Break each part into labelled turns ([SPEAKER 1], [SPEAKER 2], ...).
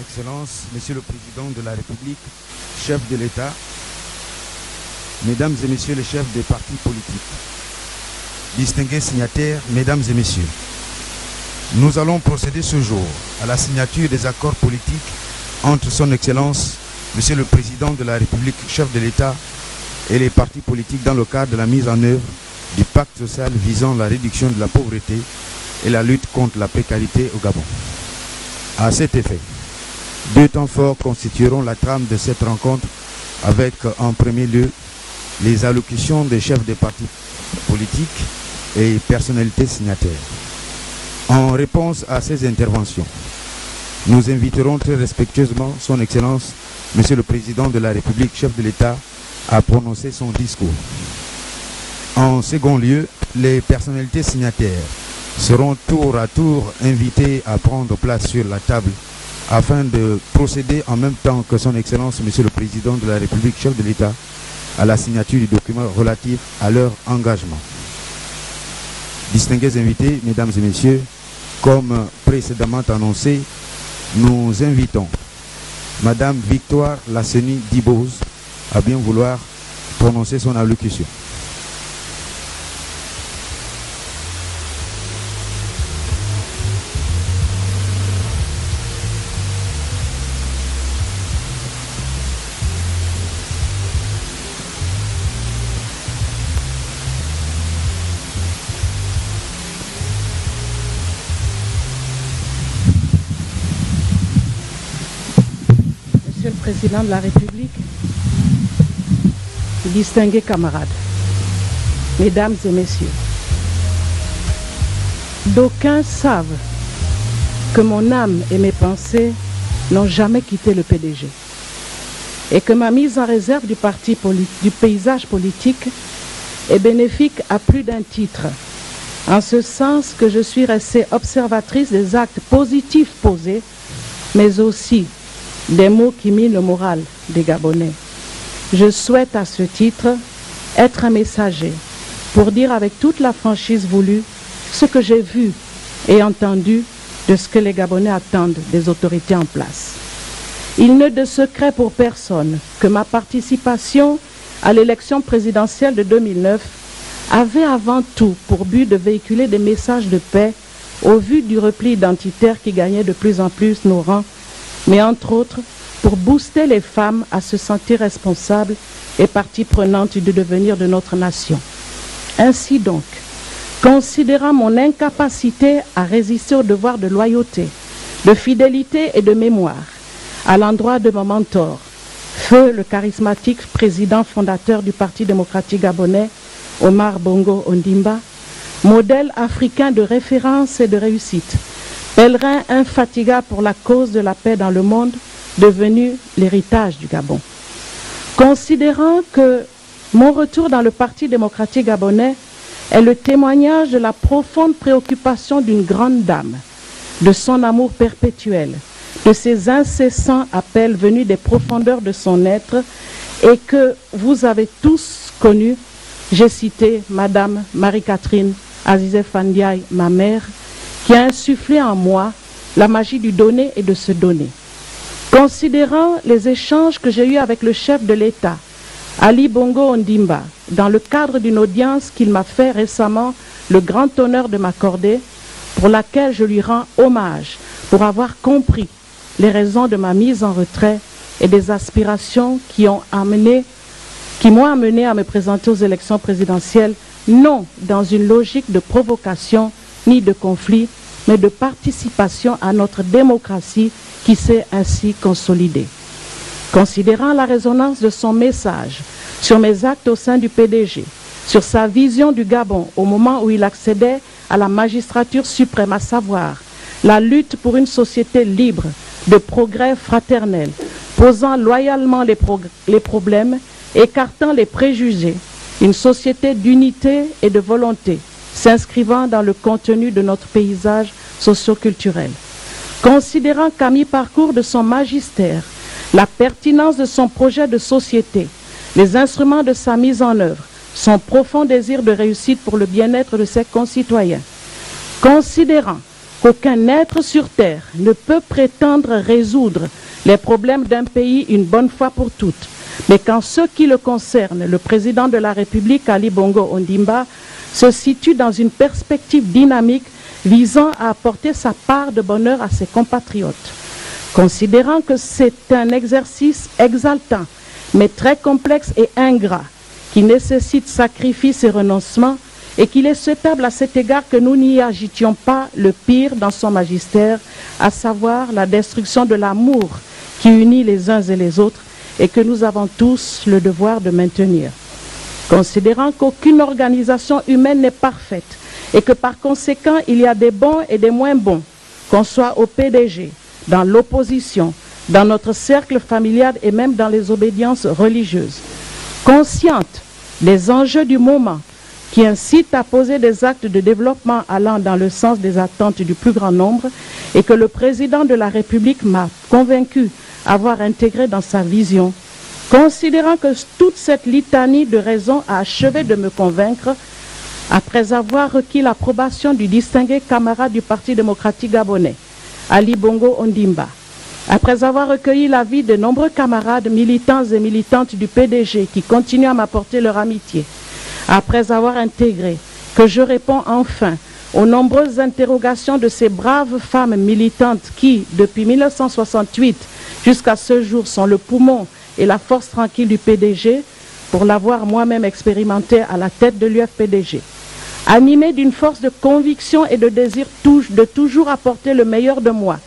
[SPEAKER 1] Excellences, Monsieur le Président de la République, chef de l'État, Mesdames et Messieurs les chefs des partis politiques, distingués signataires, Mesdames et Messieurs, nous allons procéder ce jour à la signature des accords politiques entre Son Excellence, Monsieur le Président de la République, chef de l'État, et les partis politiques dans le cadre de la mise en œuvre du pacte social visant la réduction de la pauvreté et la lutte contre la précarité au Gabon. À cet effet, deux temps forts constitueront la trame de cette rencontre avec, en premier lieu, les allocutions des chefs des partis politiques et personnalités signataires. En réponse à ces interventions, nous inviterons très respectueusement Son Excellence, Monsieur le Président de la République, chef de l'État, à prononcer son discours. En second lieu, les personnalités signataires seront tour à tour invitées à prendre place sur la table afin de procéder en même temps que Son Excellence, Monsieur le Président de la République, chef de l'État, à la signature du document relatif à leur engagement. Distingués invités, Mesdames et Messieurs, comme précédemment annoncé, nous invitons Madame Victoire Lasseni Diboz à bien vouloir prononcer son allocution.
[SPEAKER 2] Monsieur le Président de la République, distingués camarades, Mesdames et Messieurs, d'aucuns savent que mon âme et mes pensées n'ont jamais quitté le PDG et que ma mise en réserve du paysage politique est bénéfique à plus d'un titre, en ce sens que je suis restée observatrice des actes positifs posés, mais aussi des mots qui minent le moral des Gabonais. Je souhaite à ce titre être un messager pour dire avec toute la franchise voulue ce que j'ai vu et entendu de ce que les Gabonais attendent des autorités en place. Il n'est de secret pour personne que ma participation à l'élection présidentielle de 2009 avait avant tout pour but de véhiculer des messages de paix au vu du repli identitaire qui gagnait de plus en plus nos rangs, mais entre autres pour booster les femmes à se sentir responsables et partie prenante du devenir de notre nation. Ainsi donc, considérant mon incapacité à résister au devoir de loyauté, de fidélité et de mémoire à l'endroit de mon mentor, feu le charismatique président fondateur du Parti démocratique gabonais, Omar Bongo Ondimba, modèle africain de référence et de réussite, pèlerin infatigable pour la cause de la paix dans le monde, devenu l'héritage du Gabon. Considérant que mon retour dans le Parti démocratique gabonais est le témoignage de la profonde préoccupation d'une grande dame, de son amour perpétuel, de ses incessants appels venus des profondeurs de son être et que vous avez tous connu, j'ai cité Madame Marie-Catherine Azizé Fandiaï, ma mère, qui a insufflé en moi la magie du donner et de se donner. Considérant les échanges que j'ai eus avec le chef de l'État, Ali Bongo Ondimba, dans le cadre d'une audience qu'il m'a fait récemment le grand honneur de m'accorder, pour laquelle je lui rends hommage pour avoir compris les raisons de ma mise en retrait et des aspirations qui m'ont amené à me présenter aux élections présidentielles, non dans une logique de provocation ni de conflit, mais de participation à notre démocratie qui s'est ainsi consolidée. Considérant la résonance de son message sur mes actes au sein du PDG, sur sa vision du Gabon au moment où il accédait à la magistrature suprême, à savoir la lutte pour une société libre, de progrès fraternel, posant loyalement les problèmes, écartant les préjugés, une société d'unité et de volonté, s'inscrivant dans le contenu de notre paysage socio-culturel. Considérant qu'à mi-parcours de son magistère, la pertinence de son projet de société, les instruments de sa mise en œuvre, son profond désir de réussite pour le bien-être de ses concitoyens, considérant qu'aucun être sur terre ne peut prétendre résoudre les problèmes d'un pays une bonne fois pour toutes, mais qu'en ce qui le concerne, le président de la République, Ali Bongo Ondimba, se situe dans une perspective dynamique visant à apporter sa part de bonheur à ses compatriotes. Considérant que c'est un exercice exaltant, mais très complexe et ingrat, qui nécessite sacrifice et renoncement, et qu'il est souhaitable à cet égard que nous n'y agitions pas le pire dans son magistère, à savoir la destruction de l'amour qui unit les uns et les autres et que nous avons tous le devoir de maintenir. Considérant qu'aucune organisation humaine n'est parfaite et que par conséquent il y a des bons et des moins bons, qu'on soit au PDG, dans l'opposition, dans notre cercle familial et même dans les obédiences religieuses. Consciente des enjeux du moment qui incitent à poser des actes de développement allant dans le sens des attentes du plus grand nombre et que le président de la République m'a convaincu avoir intégré dans sa vision, considérant que toute cette litanie de raisons a achevé de me convaincre, après avoir requis l'approbation du distingué camarade du Parti démocratique gabonais, Ali Bongo Ondimba, après avoir recueilli l'avis de nombreux camarades militants et militantes du PDG qui continuent à m'apporter leur amitié, après avoir intégré que je réponds enfin aux nombreuses interrogations de ces braves femmes militantes qui, depuis 1968 jusqu'à ce jour, sont le poumon et la force tranquille du PDG, pour l'avoir moi-même expérimenté à la tête de l'UFPDG. Animé d'une force de conviction et de désir de toujours apporter le meilleur de moi,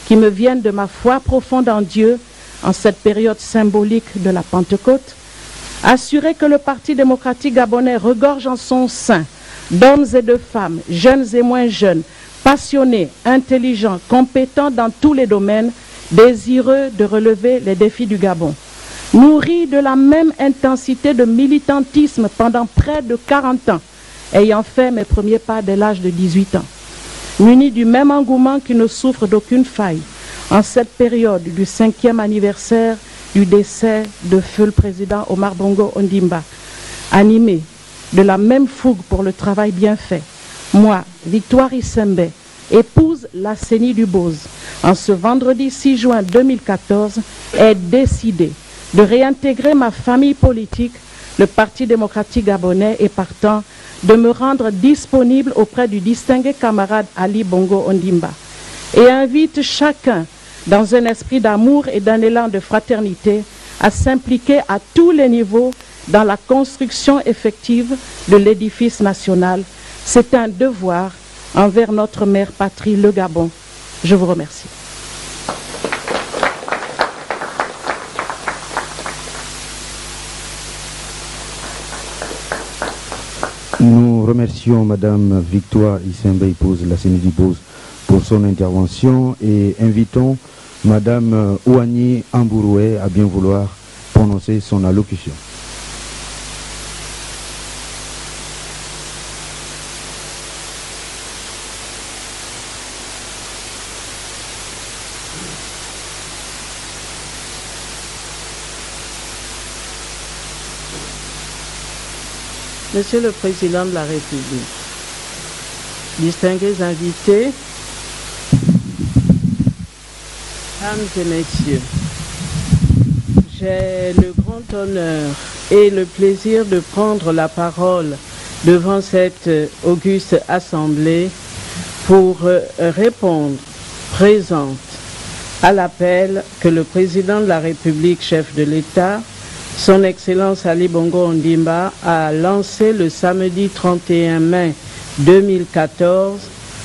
[SPEAKER 2] qui me viennent de ma foi profonde en Dieu, en cette période symbolique de la Pentecôte, assurer que le Parti démocratique gabonais regorge en son sein d'hommes et de femmes, jeunes et moins jeunes, passionnés, intelligents, compétents dans tous les domaines, désireux de relever les défis du Gabon. Nourris de la même intensité de militantisme pendant près de 40 ans, ayant fait mes premiers pas dès l'âge de 18 ans. Munis du même engouement qui ne souffre d'aucune faille, en cette période du 5e anniversaire du décès de feu le président Omar Bongo Ondimba, animé de la même fougue pour le travail bien fait, moi, Victoire Isembe, épouse la CENI du Bose, en ce vendredi 6 juin 2014, est décidée de réintégrer ma famille politique, le Parti démocratique gabonais, et partant de me rendre disponible auprès du distingué camarade Ali Bongo Ondimba, et invite chacun, dans un esprit d'amour et d'un élan de fraternité, à s'impliquer à tous les niveaux dans la construction effective de l'édifice national. C'est un devoir envers notre mère patrie, le Gabon. Je vous remercie.
[SPEAKER 1] Nous remercions Madame Victoire Isembe, épouse la CENI du Bose, pour son intervention et invitons Madame Ouani Ambouroué à bien vouloir prononcer son allocution.
[SPEAKER 2] Monsieur le Président de la République, distingués invités, Mesdames et Messieurs, j'ai le grand honneur et le plaisir de prendre la parole devant cette auguste assemblée pour répondre présente à l'appel que le Président de la République, chef de l'État, Son Excellence Ali Bongo Ondimba, a lancé le samedi 31 mai 2014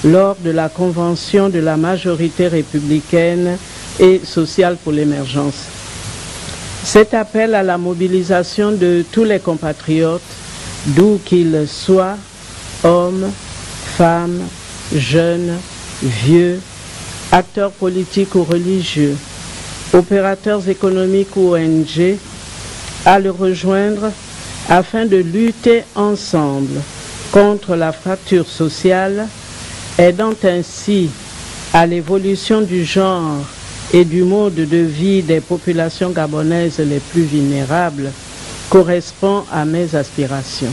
[SPEAKER 2] lors de la convention de la majorité républicaine et sociale pour l'émergence. Cet appel à la mobilisation de tous les compatriotes, d'où qu'ils soient, hommes, femmes, jeunes, vieux, acteurs politiques ou religieux, opérateurs économiques ou ONG, à le rejoindre afin de lutter ensemble contre la fracture sociale, aidant ainsi à l'évolution du genre et du mode de vie des populations gabonaises les plus vulnérables, correspond à mes aspirations.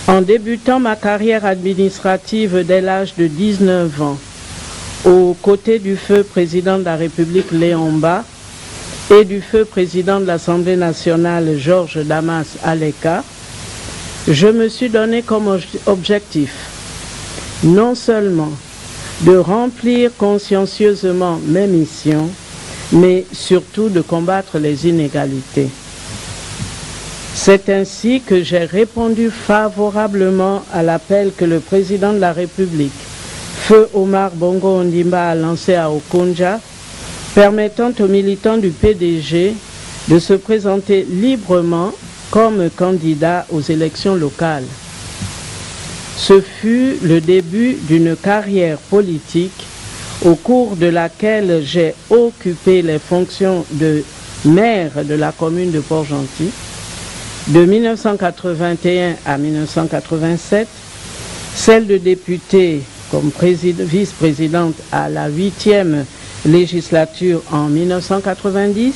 [SPEAKER 2] En débutant ma carrière administrative dès l'âge de 19 ans, aux côtés du feu président de la République Léon Mba et du feu président de l'Assemblée nationale Georges Damas Aleka, je me suis donné comme objectif non seulement de remplir consciencieusement mes missions, mais surtout de combattre les inégalités. C'est ainsi que j'ai répondu favorablement à l'appel que le président de la République, Feu Omar Bongo Ondimba, a lancé à Okonja, permettant aux militants du PDG de se présenter librement comme candidat aux élections locales. Ce fut le début d'une carrière politique au cours de laquelle j'ai occupé les fonctions de maire de la commune de Port-Gentil de 1981 à 1987, celle de député comme vice-présidente à la 8e législature en 1990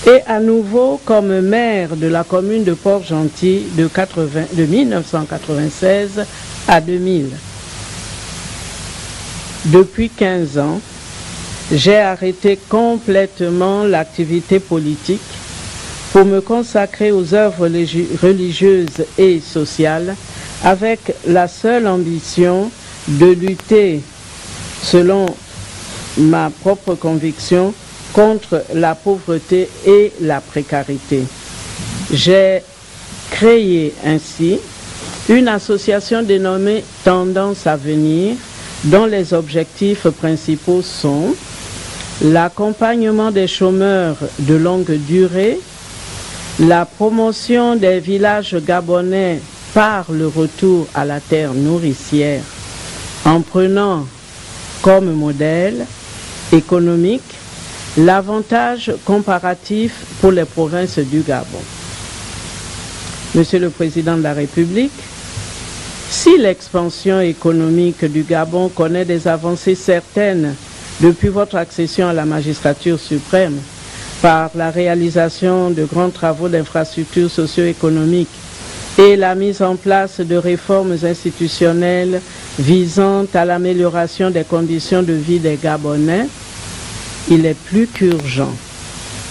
[SPEAKER 2] et à nouveau comme maire de la commune de Port-Gentil de 1996 à 2000. Depuis 15 ans, j'ai arrêté complètement l'activité politique pour me consacrer aux œuvres religieuses et sociales avec la seule ambition de lutter, selon ma propre conviction, contre la pauvreté et la précarité. J'ai créé ainsi une association dénommée Tendance à venir, dont les objectifs principaux sont l'accompagnement des chômeurs de longue durée, la promotion des villages gabonais par le retour à la terre nourricière, en prenant comme modèle économique l'avantage comparatif pour les provinces du Gabon. Monsieur le Président de la République, si l'expansion économique du Gabon connaît des avancées certaines depuis votre accession à la magistrature suprême, par la réalisation de grands travaux d'infrastructures socio-économiques et la mise en place de réformes institutionnelles visant à l'amélioration des conditions de vie des Gabonais, il est plus qu'urgent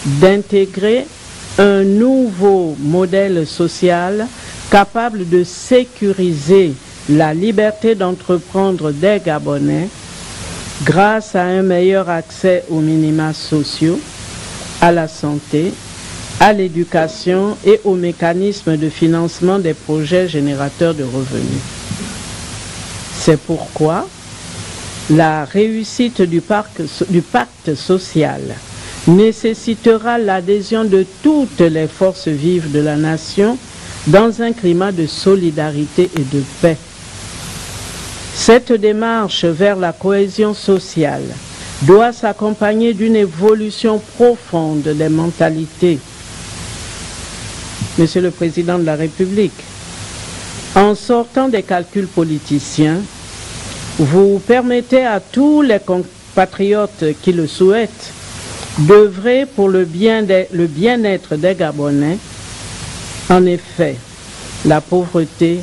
[SPEAKER 2] d'intégrer un nouveau modèle social capable de sécuriser la liberté d'entreprendre des Gabonais grâce à un meilleur accès aux minima sociaux, à la santé, à l'éducation et aux mécanismes de financement des projets générateurs de revenus. C'est pourquoi la réussite du pacte social nécessitera l'adhésion de toutes les forces vives de la nation dans un climat de solidarité et de paix. Cette démarche vers la cohésion sociale doit s'accompagner d'une évolution profonde des mentalités. Monsieur le Président de la République, en sortant des calculs politiciens, vous permettez à tous les compatriotes qui le souhaitent d'œuvrer pour le bien-être des Gabonais. En effet, la pauvreté,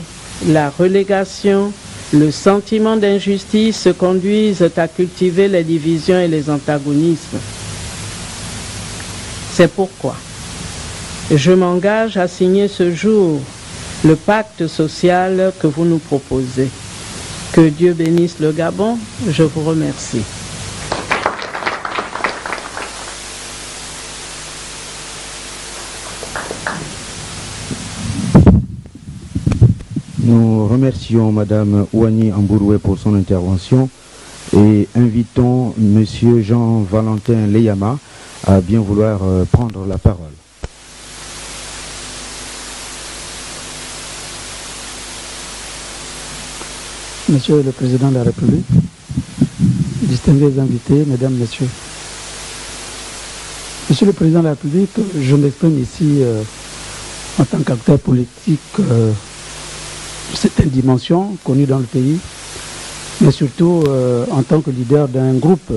[SPEAKER 2] la relégation, le sentiment d'injustice conduisent à cultiver les divisions et les antagonismes. C'est pourquoi je m'engage à signer ce jour le pacte social que vous nous proposez. Que Dieu bénisse le Gabon. Je vous remercie.
[SPEAKER 1] Nous remercions Madame Ouani Ambouroué pour son intervention et invitons Monsieur Jean-Valentin Leyama à bien vouloir prendre la parole.
[SPEAKER 3] Monsieur le Président de la République, distingués invités, Mesdames, Messieurs. Monsieur le Président de la République, je m'exprime ici en tant qu'acteur politique de certaines dimensions connues dans le pays, mais surtout en tant que leader d'un groupe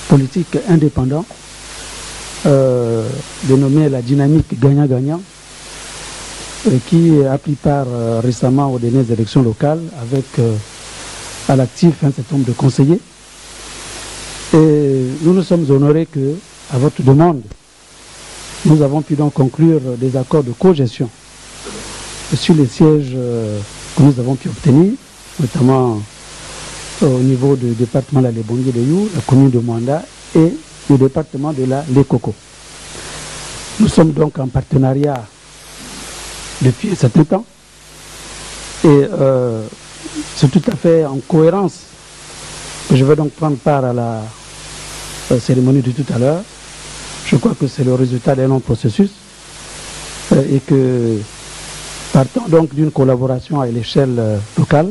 [SPEAKER 3] politique indépendant dénommé la dynamique gagnant-gagnant, qui a pris part récemment aux dernières élections locales avec à l'actif un certain nombre de conseillers. Et nous nous sommes honorés que, à votre demande, nous avons pu donc conclure des accords de cogestion sur les sièges que nous avons pu obtenir, notamment au niveau du département de la Lébongi de You, la commune de Mwanda et le département de la Lekoko. Nous sommes donc en partenariat depuis un certain temps et c'est tout à fait en cohérence que je vais donc prendre part à la cérémonie de tout à l'heure. Je crois que c'est le résultat d'un long processus et que partant donc d'une collaboration à l'échelle locale,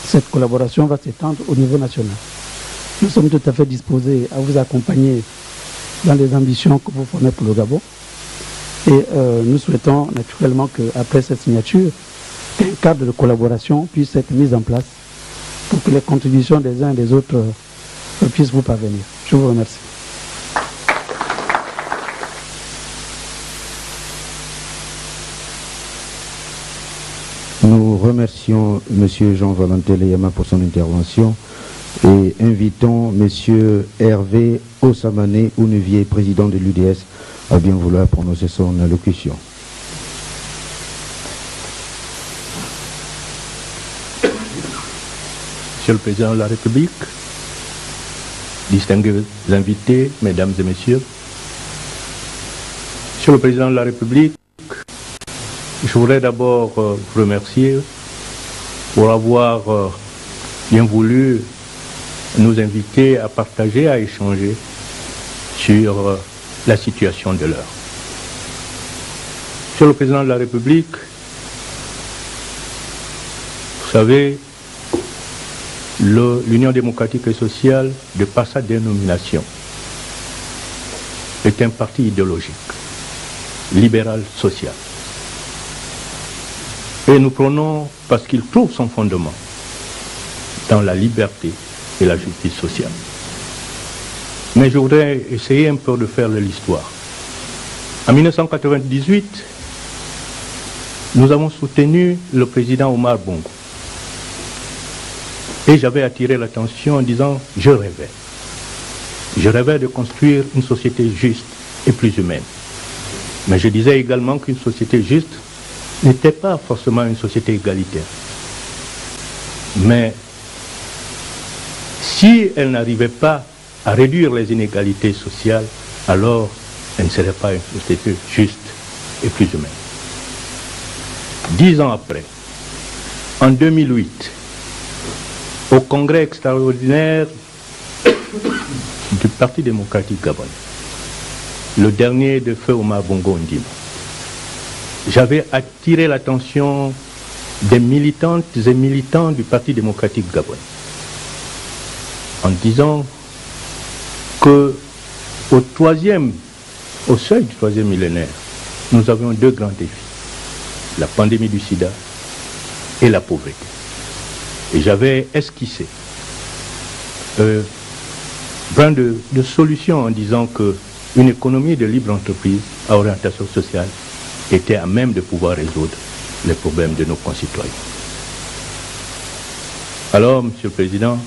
[SPEAKER 3] cette collaboration va s'étendre au niveau national. Nous sommes tout à fait disposés à vous accompagner dans les ambitions que vous formez pour le Gabon. Et nous souhaitons naturellement qu'après cette signature, un cadre de collaboration puisse être mis en place pour que les contributions des uns et des autres puissent vous parvenir. Je vous remercie.
[SPEAKER 1] Nous remercions M. Jean-Valentin Leyama pour son intervention et invitons M. Hervé Ossamane Ounevier, président de l'UDS, à bien vouloir prononcer son allocution.
[SPEAKER 4] Monsieur le Président de la République, distingués invités, Mesdames et Messieurs, Monsieur le Président de la République, je voudrais d'abord vous remercier pour avoir bien voulu nous inviter à partager, à échanger sur la situation de l'heure. Monsieur le Président de la République, vous savez, l'Union démocratique et sociale, de par sa dénomination, est un parti idéologique, libéral-social. Et nous prenons parce qu'il trouve son fondement dans la liberté et la justice sociale. Mais je voudrais essayer un peu de faire de l'histoire. En 1998, nous avons soutenu le président Omar Bongo. Et j'avais attiré l'attention en disant « je rêvais ». Je rêvais de construire une société juste et plus humaine. Mais je disais également qu'une société juste n'était pas forcément une société égalitaire. Mais si elle n'arrivait pas à réduire les inégalités sociales, alors elle ne serait pas une société juste et plus humaine. 10 ans après, en 2008, au congrès extraordinaire du Parti démocratique gabonais, le dernier de feu Omar Bongo Ondimba, j'avais attiré l'attention des militantes et militants du Parti démocratique gabonais en disant que au seuil du 3e millénaire, nous avions 2 grands défis, la pandémie du sida et la pauvreté. Et j'avais esquissé plein de solutions en disant qu'une économie de libre entreprise à orientation sociale était à même de pouvoir résoudre les problèmes de nos concitoyens. Alors, Monsieur le Président,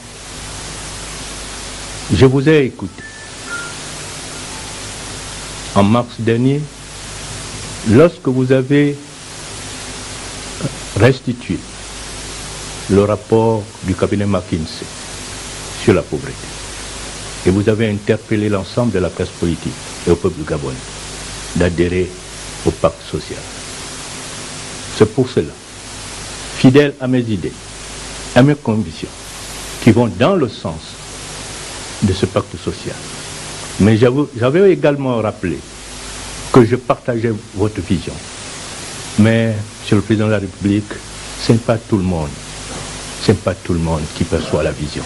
[SPEAKER 4] je vous ai écouté. En mars dernier, lorsque vous avez restitué le rapport du cabinet McKinsey sur la pauvreté, et vous avez interpellé l'ensemble de la classe politique et au peuple gabonais d'adhérer au pacte social. C'est pour cela, fidèle à mes idées, à mes convictions, qui vont dans le sens de ce pacte social. Mais j'avais également rappelé que je partageais votre vision. Mais, Monsieur le Président de la République, ce n'est pas tout le monde. Ce n'est pas tout le monde qui perçoit la vision.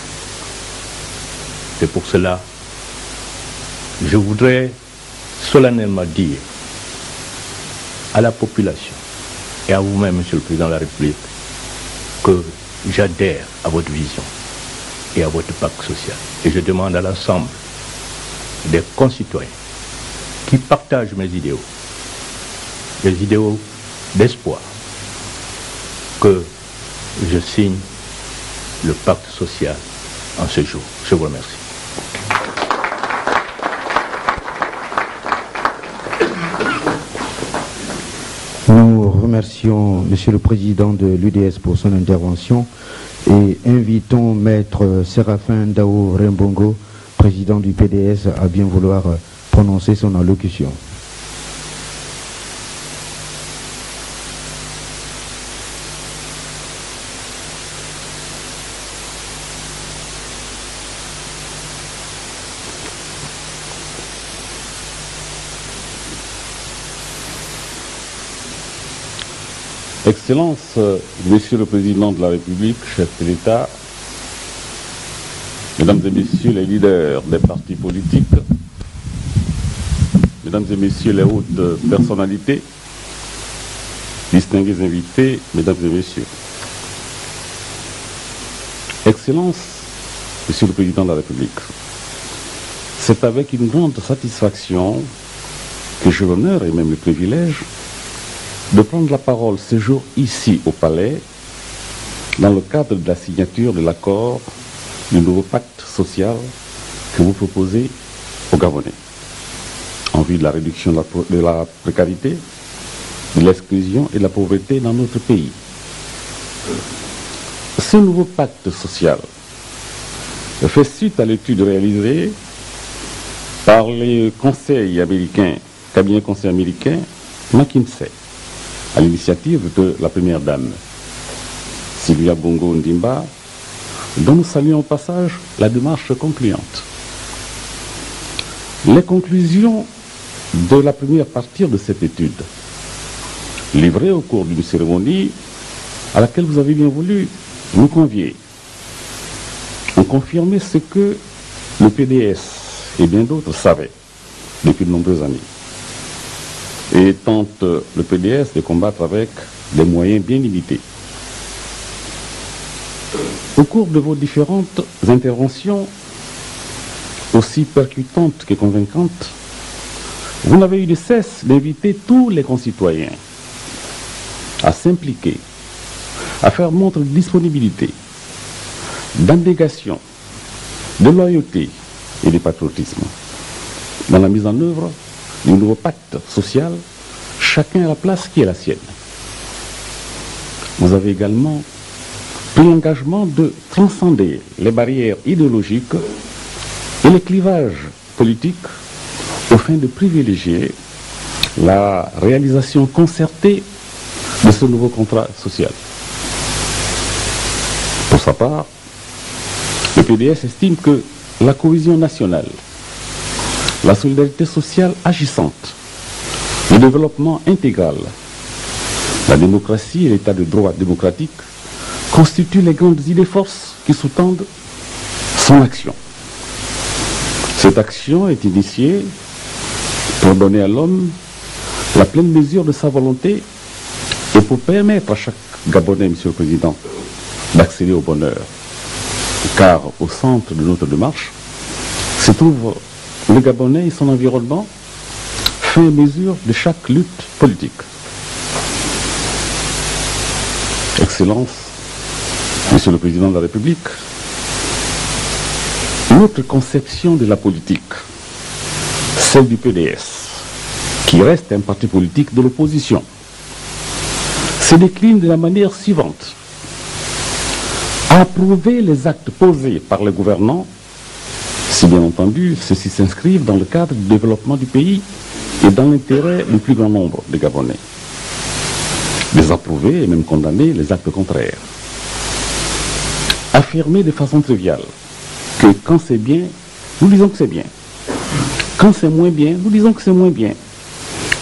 [SPEAKER 4] C'est pour cela, je voudrais solennellement dire à la population et à vous-même, Monsieur le Président de la République, que j'adhère à votre vision et à votre pacte social. Et je demande à l'ensemble des concitoyens qui partagent mes idéaux, des idéaux d'espoir que je signe le pacte social en ce jour. Je vous remercie.
[SPEAKER 1] Nous remercions Monsieur le Président de l'UDS pour son intervention et invitons Maître Séraphin Dao Rembongo, Président du PDS, à bien vouloir prononcer son allocution.
[SPEAKER 5] Excellence, Monsieur le Président de la République, chef de l'État, Mesdames et Messieurs les leaders des partis politiques, Mesdames et Messieurs les hautes personnalités, distingués invités, Mesdames et Messieurs. Excellence, Monsieur le Président de la République, c'est avec une grande satisfaction que j'ai l'honneur et même le privilège de prendre la parole ce jour ici au Palais dans le cadre de la signature de l'accord du nouveau pacte social que vous proposez aux Gabonais en vue de la réduction de la précarité, de l'exclusion et de la pauvreté dans notre pays. Ce nouveau pacte social fait suite à l'étude réalisée par le cabinet conseil américain McKinsey, à l'initiative de la première dame, Sylvia Bongo Ndimba, dont nous saluons au passage la démarche concluante. Les conclusions de la première partie de cette étude, livrée au cours d'une cérémonie à laquelle vous avez bien voulu nous convier, ont confirmé ce que le PDS et bien d'autres savaient depuis de nombreuses années, et tente le PDS de combattre avec des moyens bien limités. Au cours de vos différentes interventions, aussi percutantes que convaincantes, vous n'avez eu de cesse d'inviter tous les concitoyens à s'impliquer, à faire montre de disponibilité, d'abnégation, de loyauté et de patriotisme dans la mise en œuvre du nouveau pacte social, chacun à la place qui est la sienne. Vous avez également pris l'engagement de transcender les barrières idéologiques et les clivages politiques au fin de privilégier la réalisation concertée de ce nouveau contrat social. Pour sa part, le PDS estime que la cohésion nationale, la solidarité sociale agissante, le développement intégral, la démocratie et l'état de droit démocratique constituent les grandes idées forces qui sous-tendent son action. Cette action est initiée pour donner à l'homme la pleine mesure de sa volonté et pour permettre à chaque Gabonais, Monsieur le Président, d'accéder au bonheur. Car au centre de notre démarche se trouve le Gabonais et son environnement, fin et mesure de chaque lutte politique. Excellence, Monsieur le Président de la République, notre conception de la politique, celle du PDS, qui reste un parti politique de l'opposition, se décline de la manière suivante: approuver les actes posés par les gouvernants, si bien entendu ceux-ci s'inscrivent dans le cadre du développement du pays et dans l'intérêt du plus grand nombre de Gabonais. Désapprouver et même condamner les actes contraires. Affirmer de façon triviale que quand c'est bien, nous disons que c'est bien. Quand c'est moins bien, nous disons que c'est moins bien.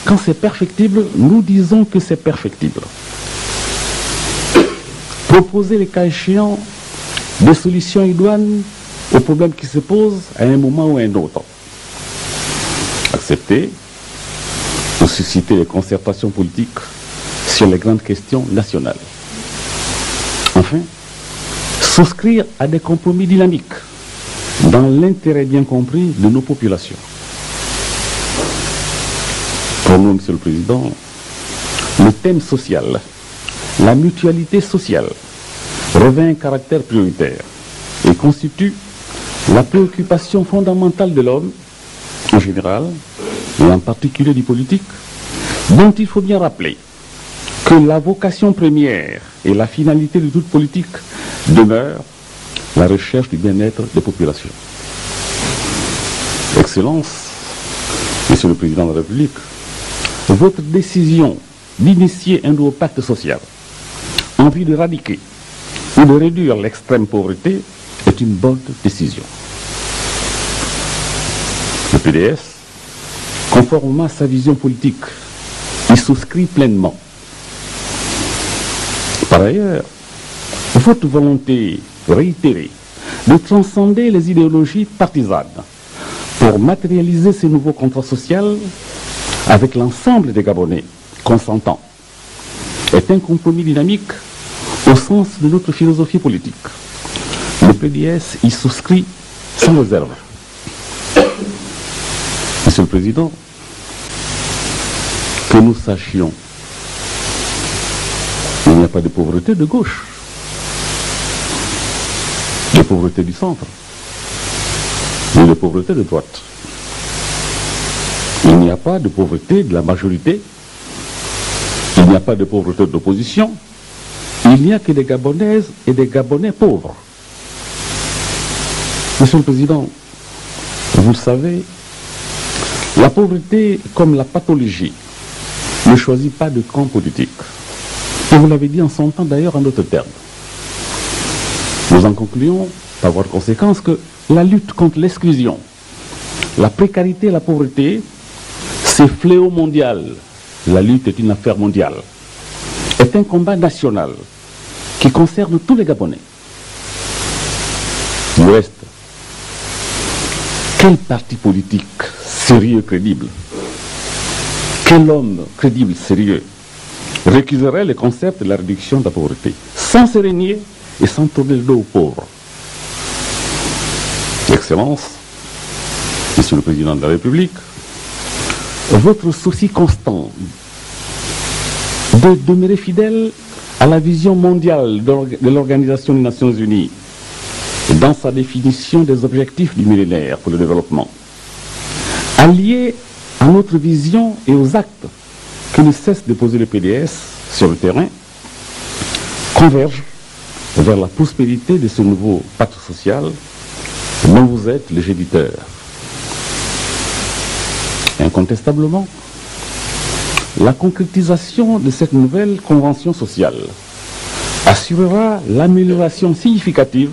[SPEAKER 5] Quand c'est perfectible, nous disons que c'est perfectible. Proposer les cas échéants des solutions idoines aux problèmes qui se posent à un moment ou à un autre. Accepter ou susciter les concertations politiques sur les grandes questions nationales. Enfin, souscrire à des compromis dynamiques dans l'intérêt bien compris de nos populations. Pour nous, Monsieur le Président, le thème social, la mutualité sociale, revêt un caractère prioritaire et constitue la préoccupation fondamentale de l'homme en général et en particulier du politique, dont il faut bien rappeler que la vocation première et la finalité de toute politique demeure la recherche du bien-être des populations. Excellence, Monsieur le Président de la République, votre décision d'initier un nouveau pacte social en vue de éradiquer ou de réduire l'extrême pauvreté est une bonne décision. Le PDS, conformément à sa vision politique, y souscrit pleinement. Par ailleurs, votre volonté réitérée de transcender les idéologies partisanes pour matérialiser ces nouveaux contrats sociaux avec l'ensemble des Gabonais consentants est un compromis dynamique au sens de notre philosophie politique. Le PDS y souscrit sans réserve. Monsieur le Président, que nous sachions, il n'y a pas de pauvreté de gauche, de pauvreté du centre, ni de pauvreté de droite. Il n'y a pas de pauvreté de la majorité, il n'y a pas de pauvreté de l'opposition, il n'y a que des Gabonaises et des Gabonais pauvres. Monsieur le Président, vous le savez, la pauvreté, comme la pathologie, ne choisit pas de camp politique. Et vous l'avez dit en son temps d'ailleurs en d'autres termes. Nous en concluons par voie de conséquence que la lutte contre l'exclusion, la précarité et la pauvreté, c'est fléau mondial. La lutte est une affaire mondiale. Est un combat national qui concerne tous les Gabonais. Du reste, quel parti politique sérieux, crédible, quel homme crédible, sérieux, récuserait le concept de la réduction de la pauvreté, sans se régner et sans tourner le dos aux pauvres? Excellence, Monsieur le Président de la République, votre souci constant de demeurer fidèle à la vision mondiale de l'Organisation des Nations Unies dans sa définition des objectifs du millénaire pour le développement, allié à notre vision et aux actes que ne cesse de poser le PDS sur le terrain, convergent vers la prospérité de ce nouveau pacte social dont vous êtes le géniteur. Incontestablement, la concrétisation de cette nouvelle convention sociale assurera l'amélioration significative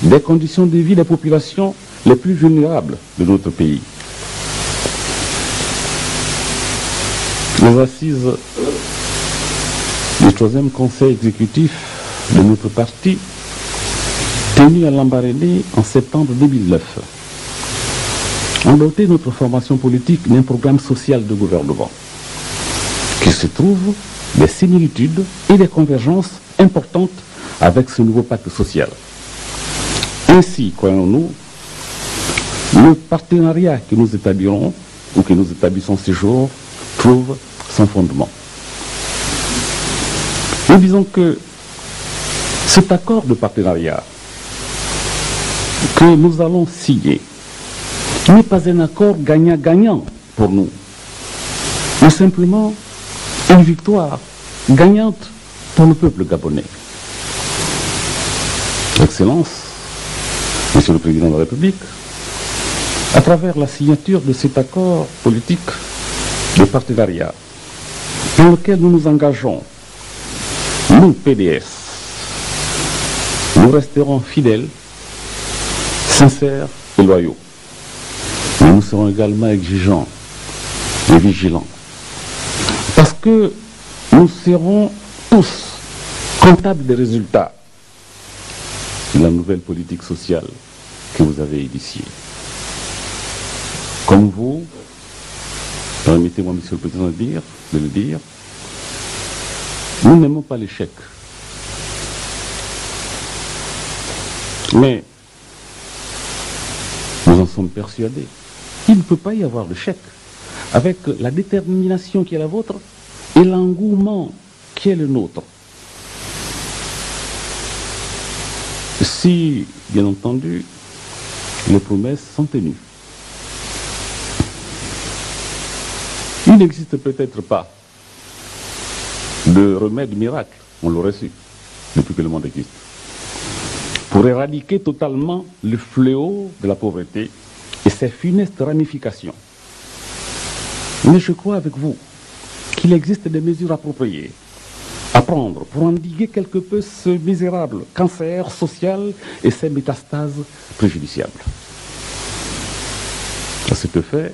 [SPEAKER 5] des conditions de vie des populations les plus vulnérables de notre pays. Les assises du 3e conseil exécutif de notre parti, tenu à Lambaréné en septembre 2009, ont doté notre formation politique d'un programme social de gouvernement qui se trouve des similitudes et des convergences importantes avec ce nouveau pacte social. Ainsi, croyons-nous, le partenariat que nous établirons ou que nous établissons ces jours trouve son fondement. Nous disons que cet accord de partenariat que nous allons signer n'est pas un accord gagnant-gagnant pour nous, mais simplement une victoire gagnante pour le peuple gabonais. Excellence, Monsieur le Président de la République, à travers la signature de cet accord politique de partenariat dans lequel nous nous engageons, nous, PDS, nous resterons fidèles, sincères et loyaux. Mais nous serons également exigeants et vigilants. Parce que nous serons tous comptables des résultats de la nouvelle politique sociale que vous avez initiée. Comme vous, permettez-moi, Monsieur le Président, de le dire, nous n'aimons pas l'échec. Mais nous en sommes persuadés. Il ne peut pas y avoir d'échec. Avec la détermination qui est la vôtre et l'engouement qui est le nôtre, si, bien entendu, les promesses sont tenues. Il n'existe peut-être pas de remède miracle, on l'aurait su, depuis que le monde existe, pour éradiquer totalement le fléau de la pauvreté et ses funestes ramifications. Mais je crois avec vous qu'il existe des mesures appropriées à prendre pour endiguer quelque peu ce misérable cancer social et ses métastases préjudiciables. À cet effet,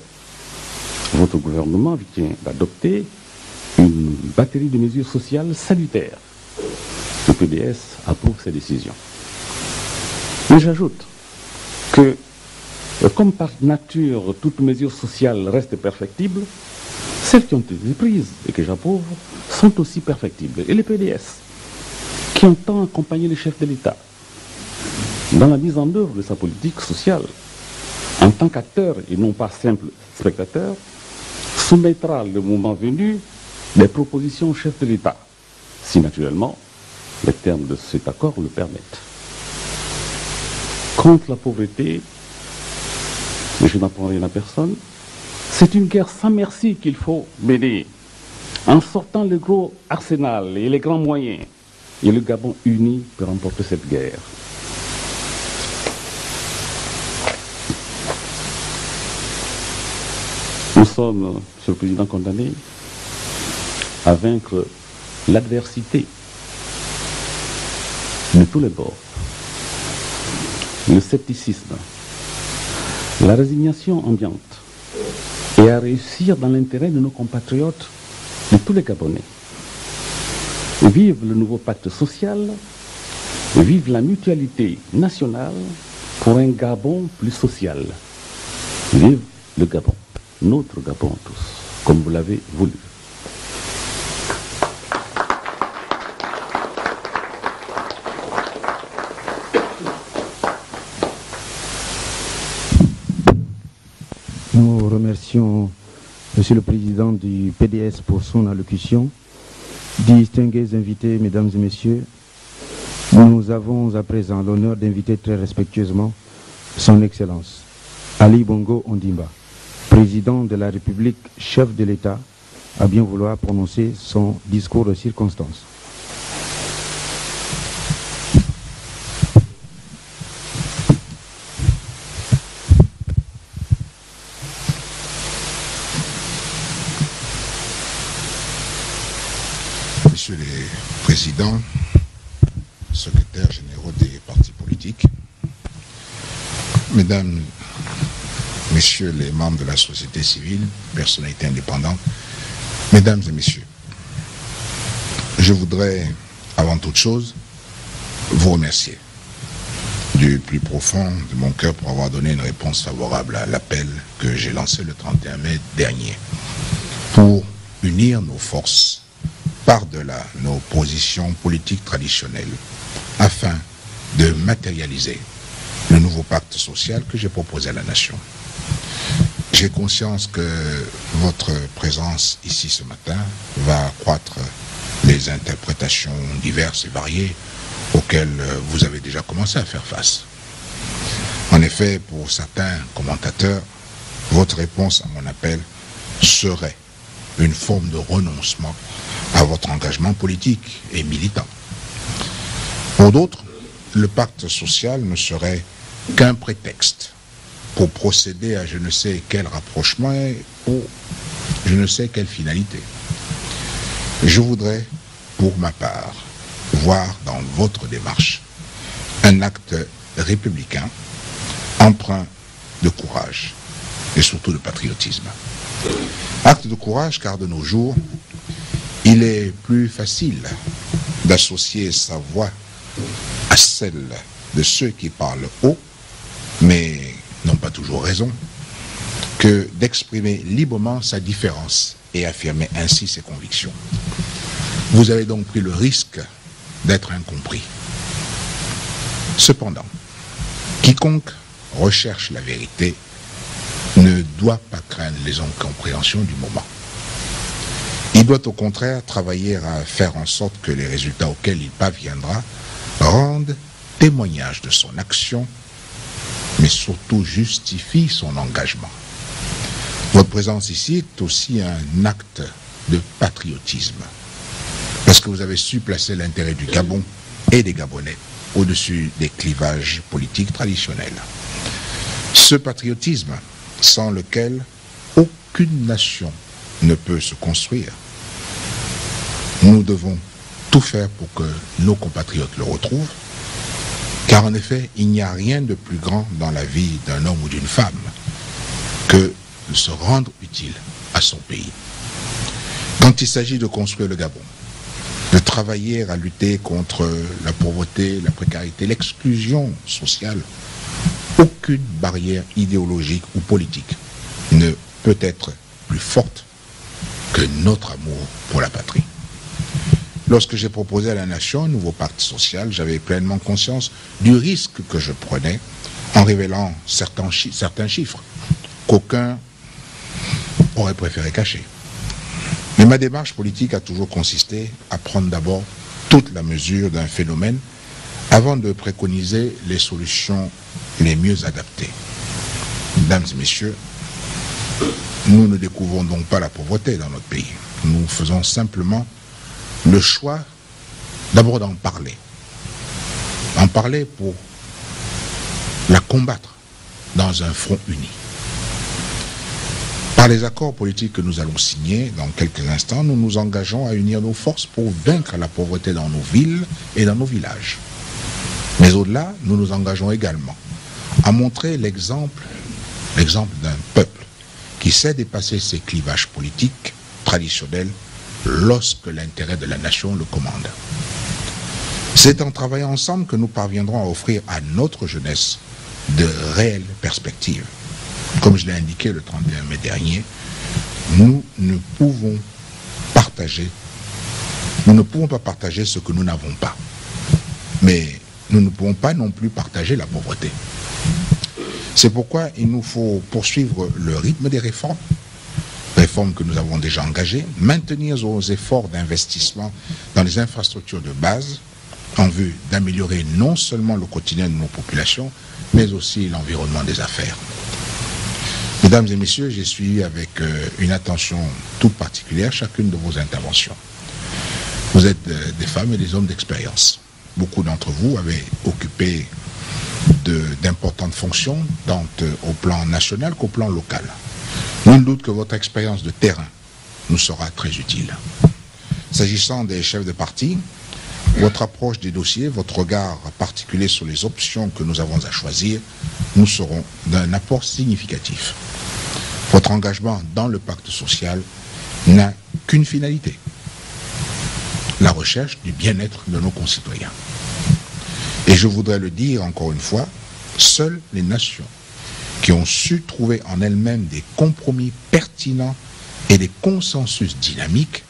[SPEAKER 5] votre gouvernement vient d'adopter une batterie de mesures sociales salutaires. Le PDS approuve ces décisions. Mais j'ajoute que, comme par nature toute mesure sociale reste perfectible, celles qui ont été prises et que j'approuve sont aussi perfectibles. Et le PDS, qui entend accompagner les chefs de l'État dans la mise en œuvre de sa politique sociale, en tant qu'acteur et non pas simple spectateur, soumettra le moment venu des propositions au chef de l'État, si naturellement les termes de cet accord le permettent. Contre la pauvreté, mais je n'apprends rien à personne, c'est une guerre sans merci qu'il faut mener, en sortant le gros arsenal et les grands moyens. Et le Gabon uni peut remporter cette guerre. Nous sommes, Monsieur le Président, condamnés à vaincre l'adversité de tous les bords. Le scepticisme, la résignation ambiante, et à réussir dans l'intérêt de nos compatriotes, de tous les Gabonais. Vive le nouveau pacte social, vive la mutualité nationale pour un Gabon plus social. Vive le Gabon, notre Gabon tous, comme vous l'avez voulu.
[SPEAKER 1] Nous remercions Monsieur le Président du PDS pour son allocution. Distingués invités, Mesdames et Messieurs, nous avons à présent l'honneur d'inviter très respectueusement Son Excellence Ali Bongo Ondimba, Président de la République, chef de l'État, à bien vouloir prononcer son discours de circonstance.
[SPEAKER 6] Messieurs les présidents, secrétaires généraux des partis politiques, mesdames, messieurs les membres de la société civile, personnalités indépendantes, mesdames et messieurs, je voudrais, avant toute chose, vous remercier du plus profond de mon cœur pour avoir donné une réponse favorable à l'appel que j'ai lancé le 31 mai dernier pour unir nos forces par-delà nos positions politiques traditionnelles afin de matérialiser le nouveau pacte social que j'ai proposé à la nation. J'ai conscience que votre présence ici ce matin va accroître les interprétations diverses et variées auxquelles vous avez déjà commencé à faire face. En effet, pour certains commentateurs, votre réponse à mon appel serait une forme de renoncement à votre engagement politique et militant. Pour d'autres, le pacte social ne serait qu'un prétexte pour procéder à je ne sais quel rapprochement ou je ne sais quelle finalité. Je voudrais, pour ma part, voir dans votre démarche un acte républicain empreint de courage et surtout de patriotisme. Acte de courage car de nos jours, il est plus facile d'associer sa voix à celle de ceux qui parlent haut, mais n'ont pas toujours raison, que d'exprimer librement sa différence et affirmer ainsi ses convictions. Vous avez donc pris le risque d'être incompris. Cependant, quiconque recherche la vérité ne doit pas craindre les incompréhensions du moment. Il doit au contraire travailler à faire en sorte que les résultats auxquels il parviendra rendent témoignage de son action, mais surtout justifient son engagement. Votre présence ici est aussi un acte de patriotisme, parce que vous avez su placer l'intérêt du Gabon et des Gabonais au-dessus des clivages politiques traditionnels. Ce patriotisme, sans lequel aucune nation ne peut se construire, nous devons tout faire pour que nos compatriotes le retrouvent, car en effet, il n'y a rien de plus grand dans la vie d'un homme ou d'une femme que de se rendre utile à son pays. Quand il s'agit de construire le Gabon, de travailler à lutter contre la pauvreté, la précarité, l'exclusion sociale, aucune barrière idéologique ou politique ne peut être plus forte que notre amour pour la patrie. Lorsque j'ai proposé à la nation un nouveau pacte social, j'avais pleinement conscience du risque que je prenais en révélant certains chiffres qu'aucuns auraient préféré cacher. Mais ma démarche politique a toujours consisté à prendre d'abord toute la mesure d'un phénomène avant de préconiser les solutions les mieux adaptées. Mesdames et messieurs, nous ne découvrons donc pas la pauvreté dans notre pays. Nous faisons simplement le choix d'abord d'en parler. En parler pour la combattre dans un front uni. Par les accords politiques que nous allons signer dans quelques instants, nous nous engageons à unir nos forces pour vaincre la pauvreté dans nos villes et dans nos villages. Mais au-delà, nous nous engageons également à montrer l'exemple d'un peuple qui sait dépasser ses clivages politiques traditionnels lorsque l'intérêt de la nation le commande. C'est en travaillant ensemble que nous parviendrons à offrir à notre jeunesse de réelles perspectives. Comme je l'ai indiqué le 31 mai dernier, nous ne pouvons pas partager ce que nous n'avons pas. Mais nous ne pouvons pas non plus partager la pauvreté. C'est pourquoi il nous faut poursuivre le rythme des réformes que nous avons déjà engagées, maintenir nos efforts d'investissement dans les infrastructures de base en vue d'améliorer non seulement le quotidien de nos populations, mais aussi l'environnement des affaires. Mesdames et messieurs, j'ai suivi avec une attention toute particulière chacune de vos interventions. Vous êtes des femmes et des hommes d'expérience. Beaucoup d'entre vous avez occupé d'importantes fonctions, tant au plan national qu'au plan local. Nul doute que votre expérience de terrain nous sera très utile. S'agissant des chefs de parti, votre approche des dossiers, votre regard particulier sur les options que nous avons à choisir, nous seront d'un apport significatif. Votre engagement dans le pacte social n'a qu'une finalité, la recherche du bien-être de nos concitoyens. Et je voudrais le dire encore une fois, seules les nations qui ont su trouver en elles-mêmes des compromis pertinents et des consensus dynamiques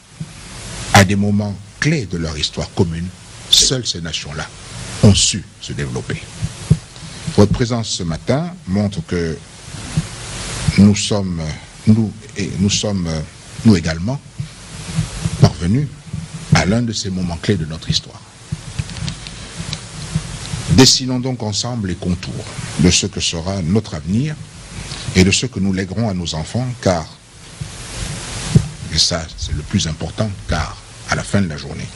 [SPEAKER 6] à des moments clés de leur histoire commune, seules ces nations-là ont su se développer. Votre présence ce matin montre que nous sommes également parvenus à l'un de ces moments clés de notre histoire. Dessinons donc ensemble les contours de ce que sera notre avenir et de ce que nous léguerons à nos enfants, car, et ça c'est le plus important, car à la fin de la journée,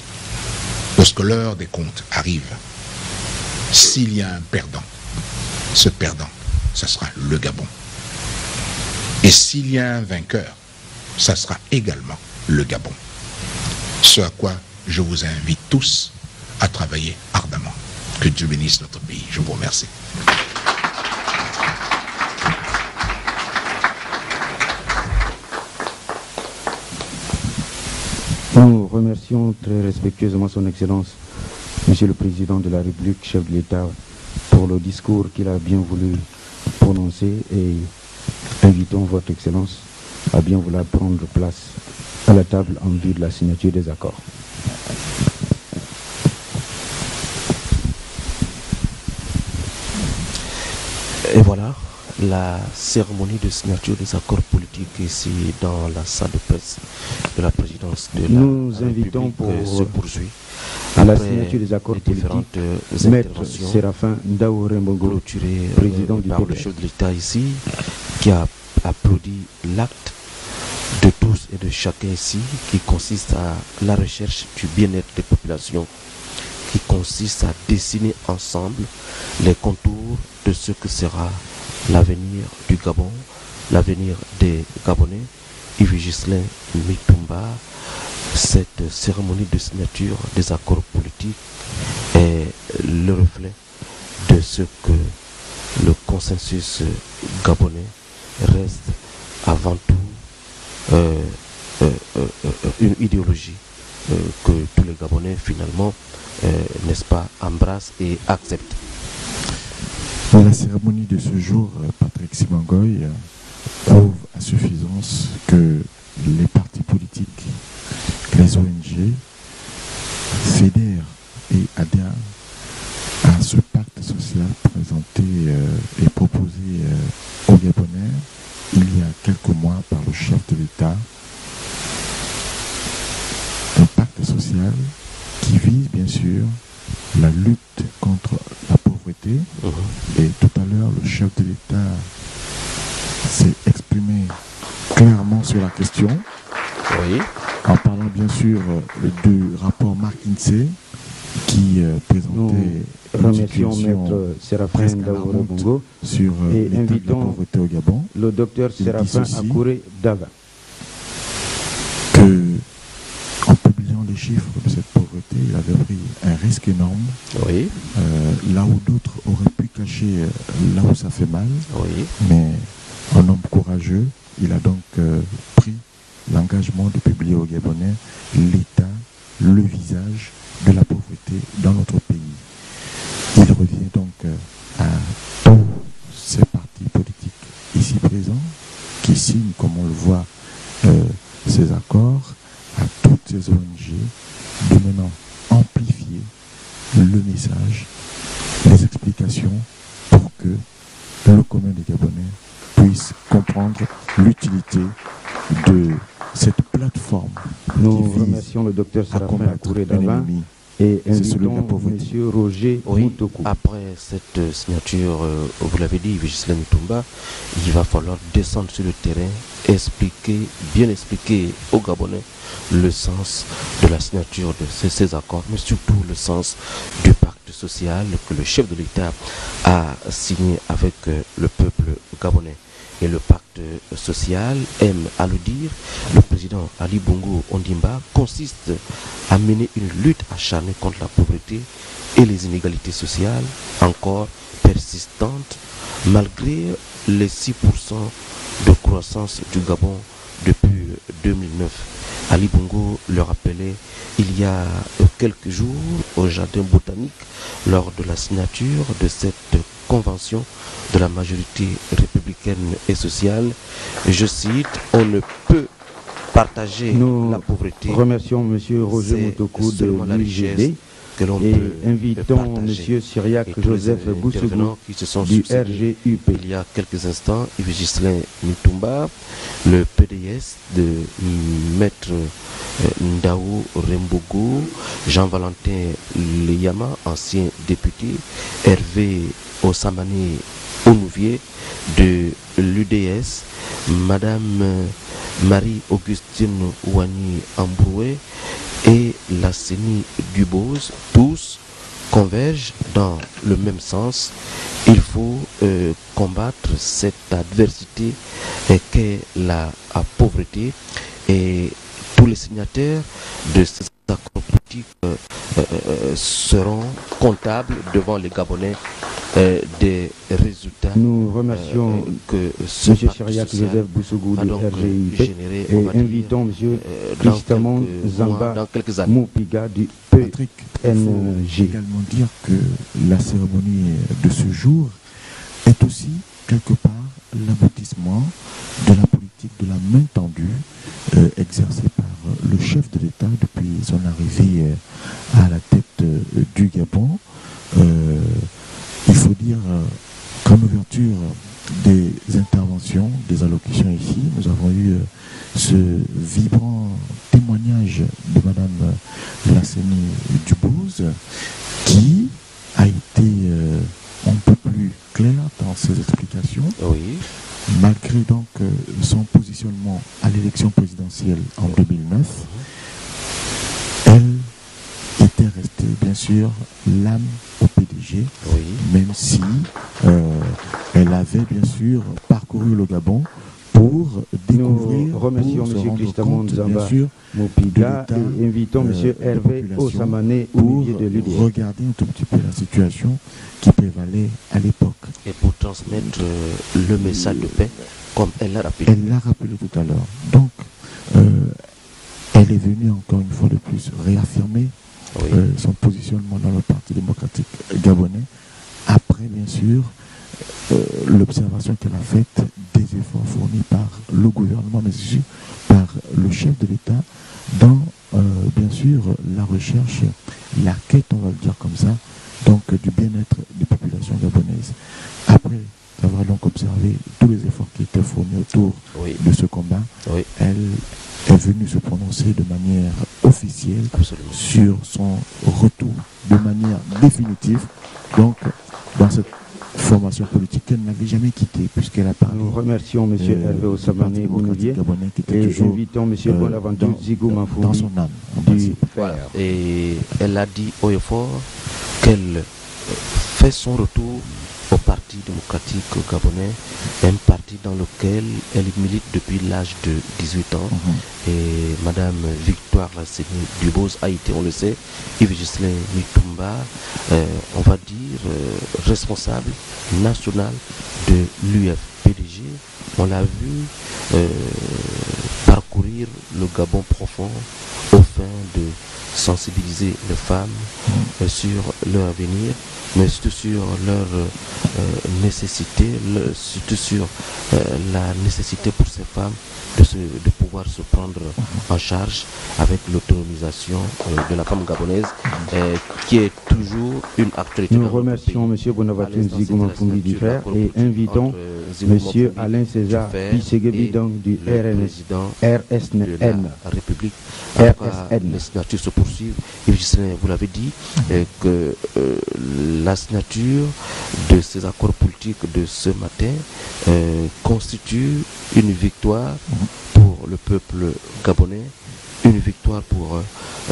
[SPEAKER 6] lorsque l'heure des comptes arrive, s'il y a un perdant, ce perdant, ça sera le Gabon. Et s'il y a un vainqueur, ça sera également le Gabon. Ce à quoi je vous invite tous à travailler ardemment. Que Dieu bénisse notre pays. Je vous remercie.
[SPEAKER 7] Nous remercions très respectueusement son Excellence, Monsieur le Président de la République, chef de l'État, pour le discours qu'il a bien voulu prononcer et invitons Votre Excellence à bien vouloir prendre place à la table en vue de la signature des accords.
[SPEAKER 8] Et voilà, la cérémonie de signature des accords politiques ici dans la salle de presse de la présidence de la
[SPEAKER 7] Nous
[SPEAKER 8] République
[SPEAKER 7] invitons pour
[SPEAKER 8] se poursuit.
[SPEAKER 7] à la
[SPEAKER 8] Après
[SPEAKER 7] signature des accords
[SPEAKER 8] les
[SPEAKER 7] politiques,
[SPEAKER 8] différentes
[SPEAKER 7] Maître
[SPEAKER 8] interventions
[SPEAKER 7] Séraphin Ndao Rembongo,
[SPEAKER 8] clôturées
[SPEAKER 7] président du
[SPEAKER 8] par le
[SPEAKER 7] PDS.
[SPEAKER 8] chef de l'État ici, qui a applaudi l'acte de tous et de chacun ici, qui consiste à la recherche du bien-être des populations, qui consiste à dessiner ensemble les contours de ce que sera l'avenir du Gabon, l'avenir des Gabonais. Yves Ghislain Mitumba, cette cérémonie de signature des accords politiques est le reflet de ce que le consensus gabonais reste avant tout une idéologie que tous les Gabonais finalement, n'est-ce pas, embrassent et acceptent.
[SPEAKER 9] La cérémonie de ce jour, Patrick Simangoy, prouve à suffisance que les partis politiques, les ONG, fédèrent et adhèrent à ce pacte social présenté et proposé aux Gabonais il y a quelques mois par le chef de l'État. Un pacte social qui vise bien sûr la lutte contre la pauvreté. Et tout à l'heure, le chef de l'État s'est exprimé clairement sur la question, en parlant bien sûr du rapport McKinsey qui présentait
[SPEAKER 7] une situation Séraphin Ndao Rembongo
[SPEAKER 9] sur l'état de la pauvreté au Gabon.
[SPEAKER 7] Le docteur Séraphin Akouré Dava.
[SPEAKER 9] Que, en publiant les chiffres de cette pauvreté, il avait pris un risque énorme. Là où d'autres auraient pu cacher là où ça fait mal. Mais un homme courageux, il a donc pris l'engagement de publier aux Gabonais l'état, le visage de la pauvreté dans notre pays. Il revient donc à tous ces partis politiques ici présents qui signent, comme on le voit, ces accords, à toutes ces ONG de maintenant amplifier le message, les explications pour que le commun des Gabonais puisse comprendre l'utilité de cette plateforme.
[SPEAKER 7] Nous remercions le docteur Séraphin Akouré Dava et invitons M. Roger Moutokou.
[SPEAKER 8] Après cette signature, vous l'avez dit, Ghislain Mitumba, il va falloir descendre sur le terrain, bien expliquer aux Gabonais le sens de la signature de ces accords, mais surtout le sens du pacte social que le chef de l'État a signé avec le peuple gabonais. Et le pacte social, aime à le dire, le président Ali Bongo Ondimba, consiste à mener une lutte acharnée contre la pauvreté et les inégalités sociales, encore persistantes, malgré les 6% de croissance du Gabon depuis 2009. Ali Bongo le rappelait il y a quelques jours au jardin botanique lors de la signature de cette convention de la majorité républicaine et sociale. Je cite, on ne peut partager la pauvreté.
[SPEAKER 7] Nous remercions M. Roger Moutokou de l'UGD et invitons M. Syriac Joseph Boussougou du RGUP.
[SPEAKER 8] Il y a quelques instants, Yves Ghislain Mitumba, le PDS de Maître Ndao Rembongo, Jean-Valentin Leyama, ancien député, Hervé Ossamane Onouvier de l'UDS, Madame Marie-Augustine Ouani Ambroué et la CENI Dubose, tous convergent dans le même sens. Il faut combattre cette adversité qu'est la pauvreté, et tous les signataires de ces accords politiques seront comptables devant les Gabonais des résultats.
[SPEAKER 7] Nous remercions M. Syriac Joseph Boussougou de RGUP et invitons M. Christamon Zamba Moupiga du PNG.
[SPEAKER 9] Il faut également dire que la cérémonie de ce jour est aussi quelque part l'aboutissement de la politique de la main tendue exercée par le chef de l'État depuis son arrivée à la tête du Gabon. Il faut dire qu'en ouverture des interventions, des allocutions ici. Nous avons eu ce vibrant témoignage de Madame Lasseni Dubose qui a été un peu plus claire dans ses explications.
[SPEAKER 8] Oui.
[SPEAKER 9] Malgré donc son positionnement à l'élection présidentielle en 2009, elle était restée bien sûr l'âme au PDG,
[SPEAKER 8] oui.
[SPEAKER 9] Même si elle avait bien sûr parcouru le Gabon pour découvrir,
[SPEAKER 7] nous remercions M. Christamon Zamba
[SPEAKER 9] Mopiga
[SPEAKER 7] et invitons M. Hervé Osamané
[SPEAKER 9] pour
[SPEAKER 7] de l'UDR.
[SPEAKER 9] regarder un tout petit peu la situation qui prévalait à l'époque.
[SPEAKER 8] Et pour transmettre le message de paix, comme elle l'a rappelé.
[SPEAKER 9] Elle l'a rappelé tout à l'heure. Donc, elle est venue encore une fois de plus réaffirmer son positionnement dans le Parti démocratique gabonais, après bien sûr l'observation qu'elle a faite des efforts fournis par le gouvernement, mais aussi par le chef de l'État dans bien sûr la recherche, la quête, on va le dire comme ça, donc du bien-être des populations gabonaises. Après avoir donc observé tous les efforts qui étaient fournis autour de ce combat, elle est venue se prononcer de manière officielle sur son retour de manière définitive, donc dans cette formation politique qu'elle n'avait jamais quittée, puisqu'elle a parlé.
[SPEAKER 7] Nous remercions M. Hervé Osamané Bounoulier et invitons M. Bonaventure Zigou Mafoumi
[SPEAKER 9] dans son âme.
[SPEAKER 8] Et elle a dit haut et fort qu'elle fait son retour au Parti démocratique gabonais, un parti dans lequel elle milite depuis l'âge de 18 ans. Et Madame Victoire Lasseni Dubose a été, on le sait, Yves-Ghislain Mitumba, on va dire, responsable national de l'UFPDG. On l'a vu parcourir le Gabon profond au fin de sensibiliser les femmes sur leur avenir, mais surtout sur leur nécessité, surtout sur la nécessité pour ces femmes de pouvoir se prendre en charge avec l'autonomisation de la femme gabonaise, qui est toujours une actualité.
[SPEAKER 7] Nous remercions M. Bonaventure Zigou Mafoumi du Frère et invitons M. Alain César Bisséguébidon du RSN.
[SPEAKER 8] République.
[SPEAKER 7] RSN.
[SPEAKER 8] Les signatures se poursuivent. Et vous l'avez dit, que la signature de ces accords politiques de ce matin constitue une victoire pour le peuple gabonais, une victoire pour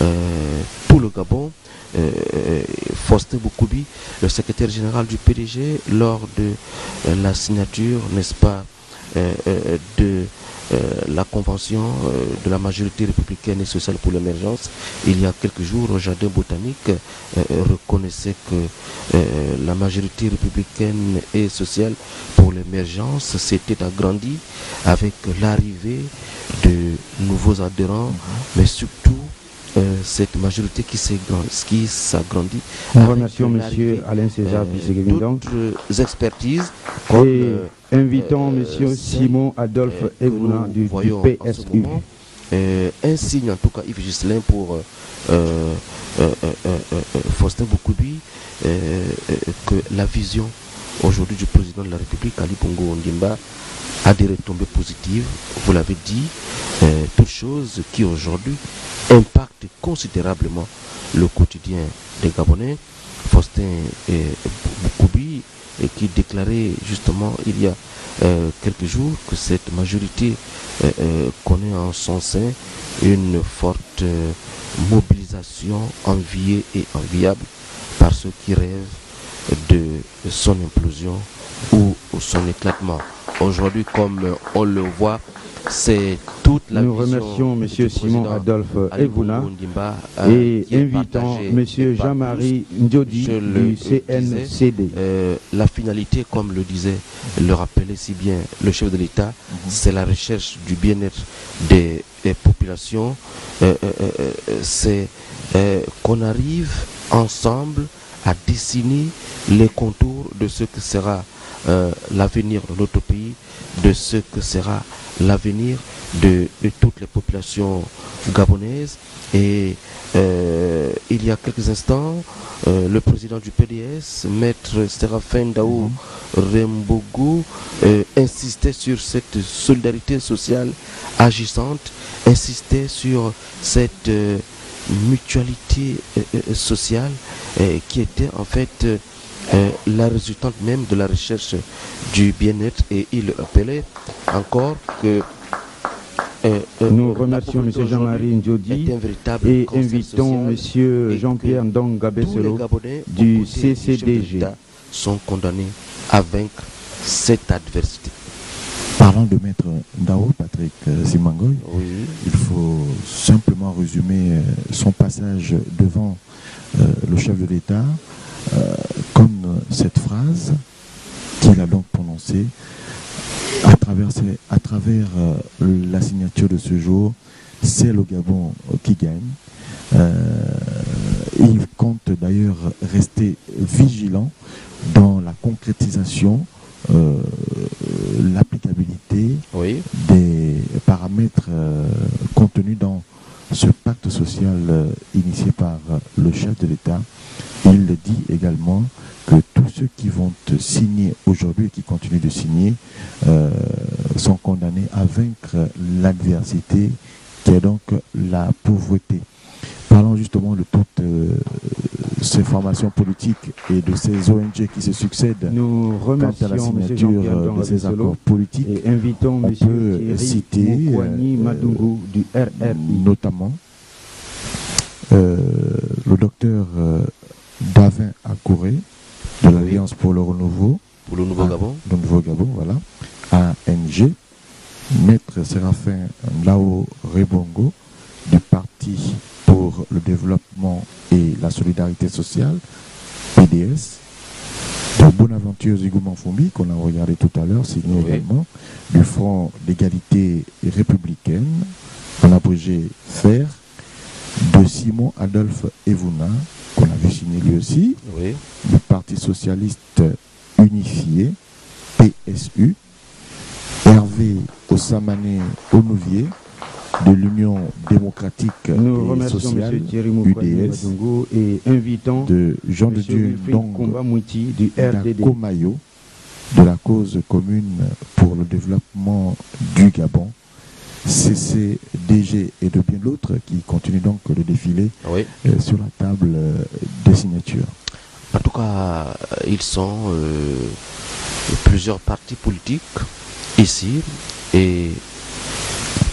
[SPEAKER 8] le Gabon. Faustin Boukoubi, le secrétaire général du PDG, lors de la signature, n'est-ce pas, de la convention de la majorité républicaine et sociale pour l'émergence, il y a quelques jours au jardin botanique, reconnaissait que la majorité républicaine et sociale pour l'émergence s'était agrandie avec l'arrivée de nouveaux adhérents, mais surtout cette majorité qui s'agrandit.
[SPEAKER 7] Nous remercions M. Alain César Bisséguébidon.
[SPEAKER 8] D'autres expertises
[SPEAKER 7] et invitons M. Simon Adolphe Evouna du PSU.
[SPEAKER 8] Un signe en tout cas, Yves Ghislain, pour Faustin Boukoubi, que la vision aujourd'hui du président de la République, Ali Bongo Ondimba, a des retombées positives, vous l'avez dit, toutes choses qui aujourd'hui impactent considérablement le quotidien des Gabonais. Faustin Boukoubi, qui déclarait justement il y a quelques jours que cette majorité connaît en son sein une forte mobilisation enviée et enviable par ceux qui rêvent de son implosion ou son éclatement. Aujourd'hui, comme on le voit, c'est toute la
[SPEAKER 7] Nous remercions M. Simon Adolphe Evouna et invitons M. Jean-Marie Ndiodi du CNCD.
[SPEAKER 8] La finalité, comme le disait, le rappelait si bien le chef de l'État, c'est la recherche du bien-être des populations. C'est qu'on arrive ensemble à dessiner les contours de ce que sera l'avenir de notre pays, de ce que sera l'avenir de toutes les populations gabonaises. Et il y a quelques instants, le président du PDS, Maître Séraphin Daou Rembougou, insistait sur cette solidarité sociale agissante, insistait sur cette mutualité sociale qui était en fait la résultante même de la recherche du bien-être. Et il appelait encore que
[SPEAKER 7] nous remercions M. Jean-Marie Ndjodi et invitons M. Jean-Pierre Ndong Gabeselo du CCDG.
[SPEAKER 8] Sont condamnés à vaincre cette adversité.
[SPEAKER 9] Parlant de Maître Ndao, Patrick Simangoy, il faut simplement résumer son passage devant le chef de l'État comme cette phrase qu'il a donc prononcée à travers la signature de ce jour. C'est le Gabon qui gagne. Il compte d'ailleurs rester vigilant dans la concrétisation, l'applicabilité des paramètres contenus dans ce pacte social initié par le chef de l'État. Il dit également que tous ceux qui vont signer aujourd'hui et qui continuent de signer sont condamnés à vaincre l'adversité qui est donc la pauvreté. Parlons justement de toutes ces formations politiques et de ces ONG qui se succèdent.
[SPEAKER 7] Nous remercions
[SPEAKER 9] quant à la signature de ces accords politiques.
[SPEAKER 7] Et invitons
[SPEAKER 9] on peut citer
[SPEAKER 7] Madungu du RRI,
[SPEAKER 9] notamment le docteur Davin Akouré de l'Alliance pour le Renouveau,
[SPEAKER 8] pour le Nouveau Gabon,
[SPEAKER 9] le Nouveau Gabon, voilà, ANG, Maître Séraphin Ndao Rebongo du Parti pour le développement et la solidarité sociale, PDS, de Bonaventure Zigoumanfoumi, qu'on a regardé tout à l'heure, signé également, du Front d'égalité républicaine, en abrégé FAIR, de Simon Adolphe Evuna, qu'on a vu signer lui aussi, du Parti socialiste unifié, PSU, Hervé Ossamane Onouvier, de l'Union démocratique et sociale, UDS,
[SPEAKER 7] et invitons
[SPEAKER 9] de Jean de Dieu
[SPEAKER 7] Kombamouti du RDD,
[SPEAKER 9] Komayo, de la cause commune pour le développement du Gabon, CCDG et de bien d'autres qui continuent donc le défilé sur la table des signatures.
[SPEAKER 8] En tout cas, ils sont plusieurs partis politiques ici et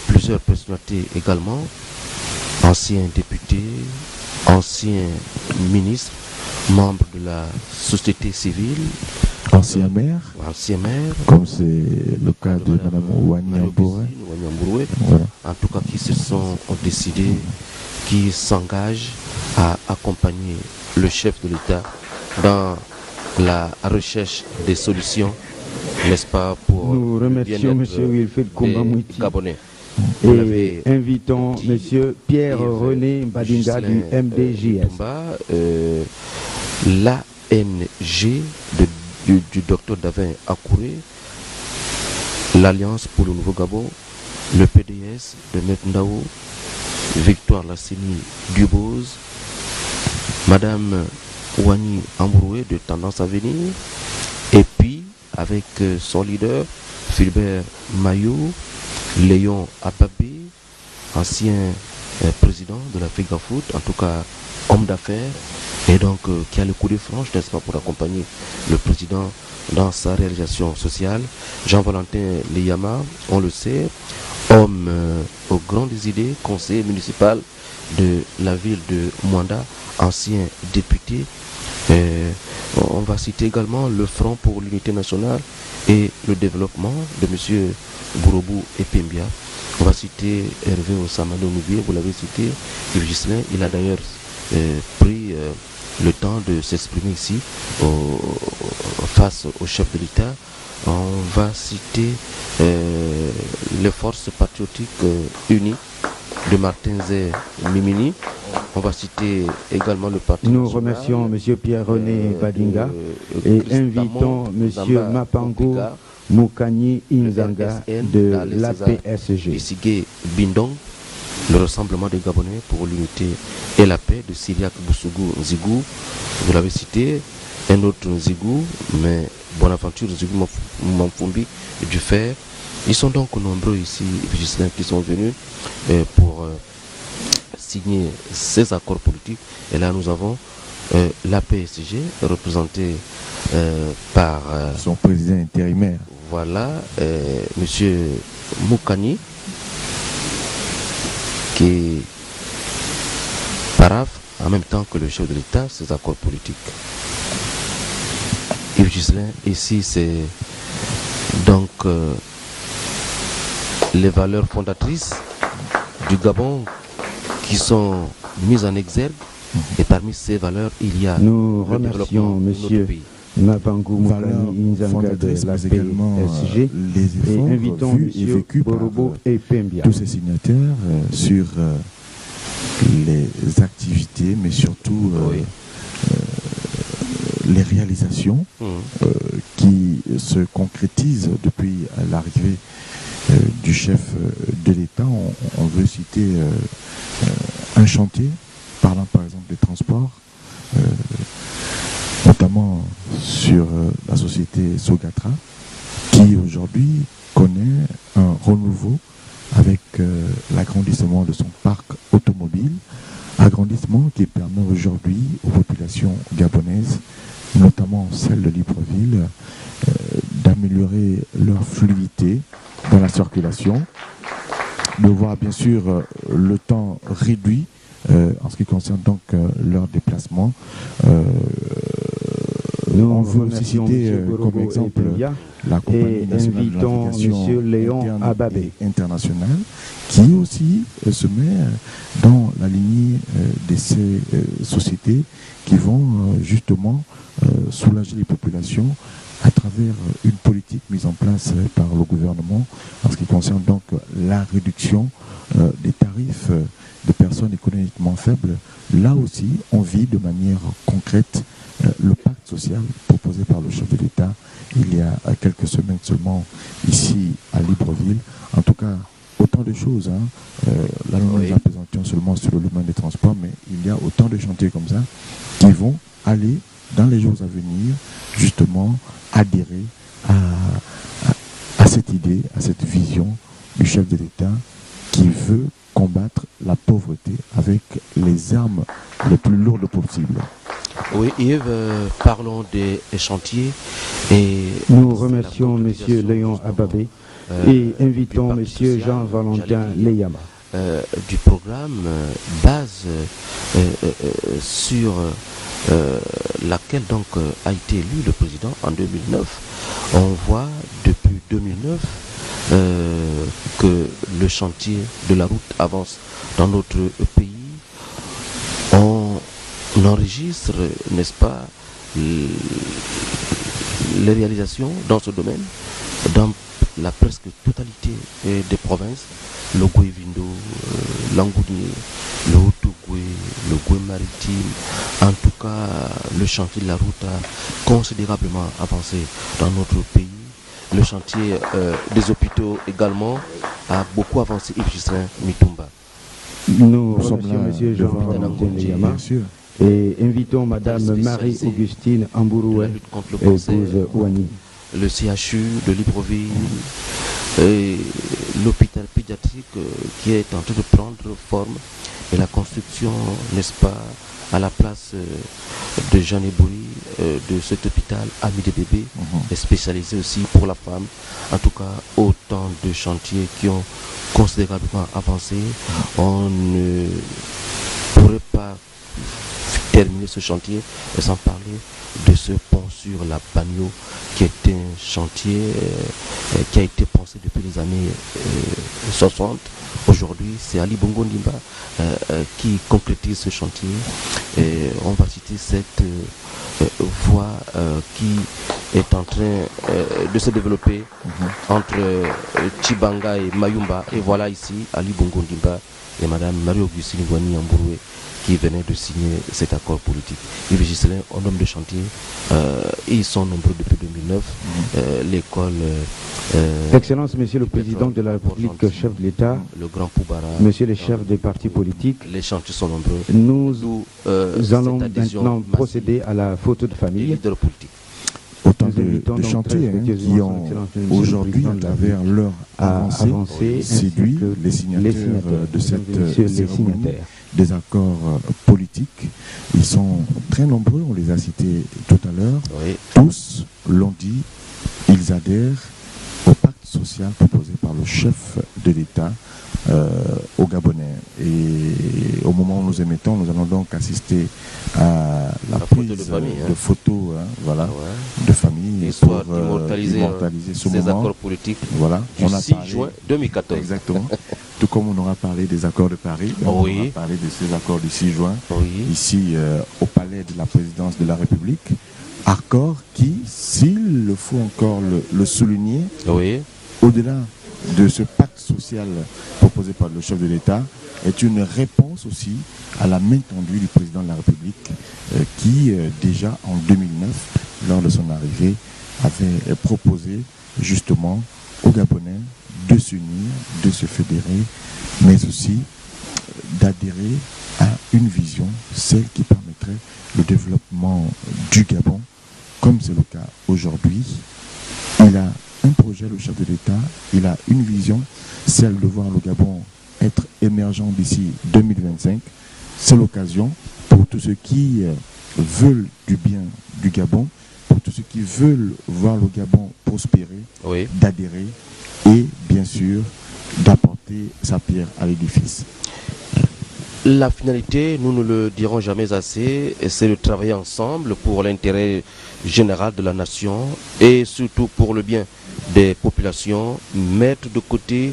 [SPEAKER 8] plusieurs personnalités également, anciens députés, anciens ministres, membres de la société civile,
[SPEAKER 9] anciens maires, comme c'est le cas de Mme Wani Ambouré,
[SPEAKER 8] en tout cas qui se sont décidés, qui s'engagent à accompagner le chef de l'État dans la recherche des solutions, n'est-ce pas, pour
[SPEAKER 7] nous remercions M. Wilfred Kombamouti
[SPEAKER 8] Gabonais.
[SPEAKER 7] Et invitons M. Pierre-René Badinga du MDJS.
[SPEAKER 8] L'ANG du Dr Davin Akouré, l'Alliance pour le Nouveau Gabon, le PDS de Maître Ndao, Victoire Lassini Duboz, Madame Wani Ambroué de Tendance à Venir, et puis avec son leader Philbert Mayou, Léon Ababé, ancien président de la FEGAFOOT, en tout cas homme d'affaires, et donc qui a le coup de franche, n'est-ce pas, pour accompagner le président dans sa réalisation sociale. Jean-Valentin Leyama, on le sait, homme aux grandes idées, conseiller municipal de la ville de Mwanda, ancien député. On va citer également le Front pour l'unité nationale et le développement de M. Gourobou et Pembia. On va citer Hervé Ossamane Onouvier, vous l'avez cité, Yves Ghislain. Il a d'ailleurs pris le temps de s'exprimer ici face au chef de l'État. On va citer les forces patriotiques unies de Martin Zé Mimini, On va citer également le parti
[SPEAKER 7] Nous
[SPEAKER 8] national,
[SPEAKER 7] remercions M. Pierre-René Badinga et invitons M. Mapango Moukani Inzanga de l'APSG.
[SPEAKER 8] Isigé Bindong, le Rassemblement des Gabonais pour l'unité et la paix de Syriac Boussougou Nzigou. Vous l'avez cité, un autre Nzigou, mais Bonaventure Nzigou Mamfumbi du Fer. Ils sont donc nombreux ici, Vigislins, qui sont venus pour signer ces accords politiques. Et là, nous avons l'APSG, représenté par
[SPEAKER 9] son président intérimaire.
[SPEAKER 8] Voilà, M. Moukani, qui paraphe en même temps que le chef de l'État ces accords politiques. Yves Ghislain, ici, c'est donc les valeurs fondatrices du Gabon qui sont mises en exergue. Et parmi ces valeurs, il y a
[SPEAKER 7] nous remercions M. Mapango Moukani Inzanga de la PSG et invitons M. Borobo et Pembia.
[SPEAKER 9] Tous ces signataires sur les activités, mais surtout les réalisations qui se concrétisent depuis l'arrivée du chef de l'État. On veut citer un chantier, parlant par exemple des transports, notamment sur la société Sogatra, qui aujourd'hui connaît un renouveau avec l'agrandissement de son parc automobile, agrandissement qui permet aujourd'hui aux populations gabonaises, notamment celles de Libreville, d'améliorer leur fluidité dans la circulation, de voir bien sûr le temps réduit en ce qui concerne donc leur déplacement. On veut aussi citer comme exemple la compagnie nationale de navigation interne et internationale, qui aussi se met dans la lignée de ces sociétés qui vont justement soulager les populations à travers une politique mise en place par le gouvernement en ce qui concerne donc la réduction des tarifs des personnes économiquement faibles. Là aussi, on vit de manière concrète le pacte social proposé par le chef de l'État il y a quelques semaines seulement ici à Libreville. En tout cas, autant de choses. Là, nous nous appesantions seulement sur le domaine des transports, mais il y a autant de chantiers comme ça qui vont aller dans les jours à venir justement adhérer à cette idée, à cette vision du chef de l'État qui veut combattre la pauvreté avec les armes les plus lourdes possibles.
[SPEAKER 8] Oui, Yves, parlons des chantiers. Et
[SPEAKER 7] nous remercions M. Léon Ababé et invitons M. Jean-Valentin Leyama.
[SPEAKER 8] Du programme base sur laquelle donc a été élu le président en 2009. On voit depuis 2009 que le chantier de la route avance dans notre pays. On enregistre, n'est-ce pas, les réalisations dans ce domaine, dans la presque totalité des provinces, le Goué-Vindo, l'Angounier, le Haut-Goué, le Goué maritime. En tout cas, le chantier de la route a considérablement avancé dans notre pays. Le chantier des hôpitaux également a beaucoup avancé. Yves Ghislain Mitumba.
[SPEAKER 7] Nous remercions M. Jean-Valentin Leyama et invitons Mme Marie-Augustine Ambouroué et épouse Ouani.
[SPEAKER 8] Le CHU de Libreville et l'hôpital pédiatrique qui est en train de prendre forme et la construction, n'est-ce pas, à la place de Jean Ebouri, de cet hôpital Ami des bébés, est spécialisé aussi pour la femme. En tout cas, autant de chantiers qui ont considérablement avancé. On ne pourrait pas terminer ce chantier sans parler de ce pont sur la Bagno qui est un chantier qui a été pensé depuis les années 60. Aujourd'hui, c'est Ali Bongo Ndimba qui concrétise ce chantier. Et on va citer cette voie qui est en train de se développer entre Tchibanga et Mayumba. Et voilà ici Ali Bongo Ndimba et Mme Marie-Augustine Ouani Ambouroué qui venait de signer cet accord politique. Yves Ghislain, un homme de chantier, ils sont nombreux depuis 2009. L'école...
[SPEAKER 7] Excellence, Monsieur le Président de la République, chef de l'État,
[SPEAKER 8] le Grand Poubara,
[SPEAKER 7] Monsieur le chef des partis politiques,
[SPEAKER 8] les chantiers sont nombreux.
[SPEAKER 7] Nous allons maintenant procéder à la photo de famille.
[SPEAKER 9] Autant de chantiers qui ont aujourd'hui, à travers leur avancée, séduit les signataires de cette cérémonie des accords politiques. Ils sont très nombreux, on les a cités tout à l'heure.
[SPEAKER 8] Oui.
[SPEAKER 9] Tous l'ont dit, ils adhèrent au pacte social proposé par le chef de l'État au Gabonais. Et au moment où nous émettons, nous allons donc assister à la prise de photos voilà, de famille
[SPEAKER 8] pour immortaliser
[SPEAKER 9] ce
[SPEAKER 8] ces
[SPEAKER 9] moment.
[SPEAKER 8] Accords politiques
[SPEAKER 9] voilà.
[SPEAKER 8] Du 6 juin 2014.
[SPEAKER 9] Exactement. Tout comme on aura parlé des accords de Paris, on aura parlé de ces accords du 6 juin, ici au palais de la présidence de la République. Accord qui, s'il le faut encore le souligner, au-delà de ce pacte social proposé par le chef de l'État, est une réponse aussi à la main tendue du président de la République qui, déjà en 2009, lors de son arrivée, avait proposé justement aux Gabonais de s'unir, de se fédérer, mais aussi d'adhérer à une vision, celle qui permettrait le développement du Gabon, comme c'est le cas aujourd'hui. Il a un projet, le chef de l'État, il a une vision, celle de voir le Gabon être émergent d'ici 2025. C'est l'occasion pour tous ceux qui veulent du bien du Gabon, pour tous ceux qui veulent voir le Gabon prospérer, d'adhérer et bien sûr d'apporter sa pierre à l'édifice.
[SPEAKER 8] La finalité, nous ne le dirons jamais assez, c'est de travailler ensemble pour l'intérêt général de la nation et surtout pour le bien des populations, mettre de côté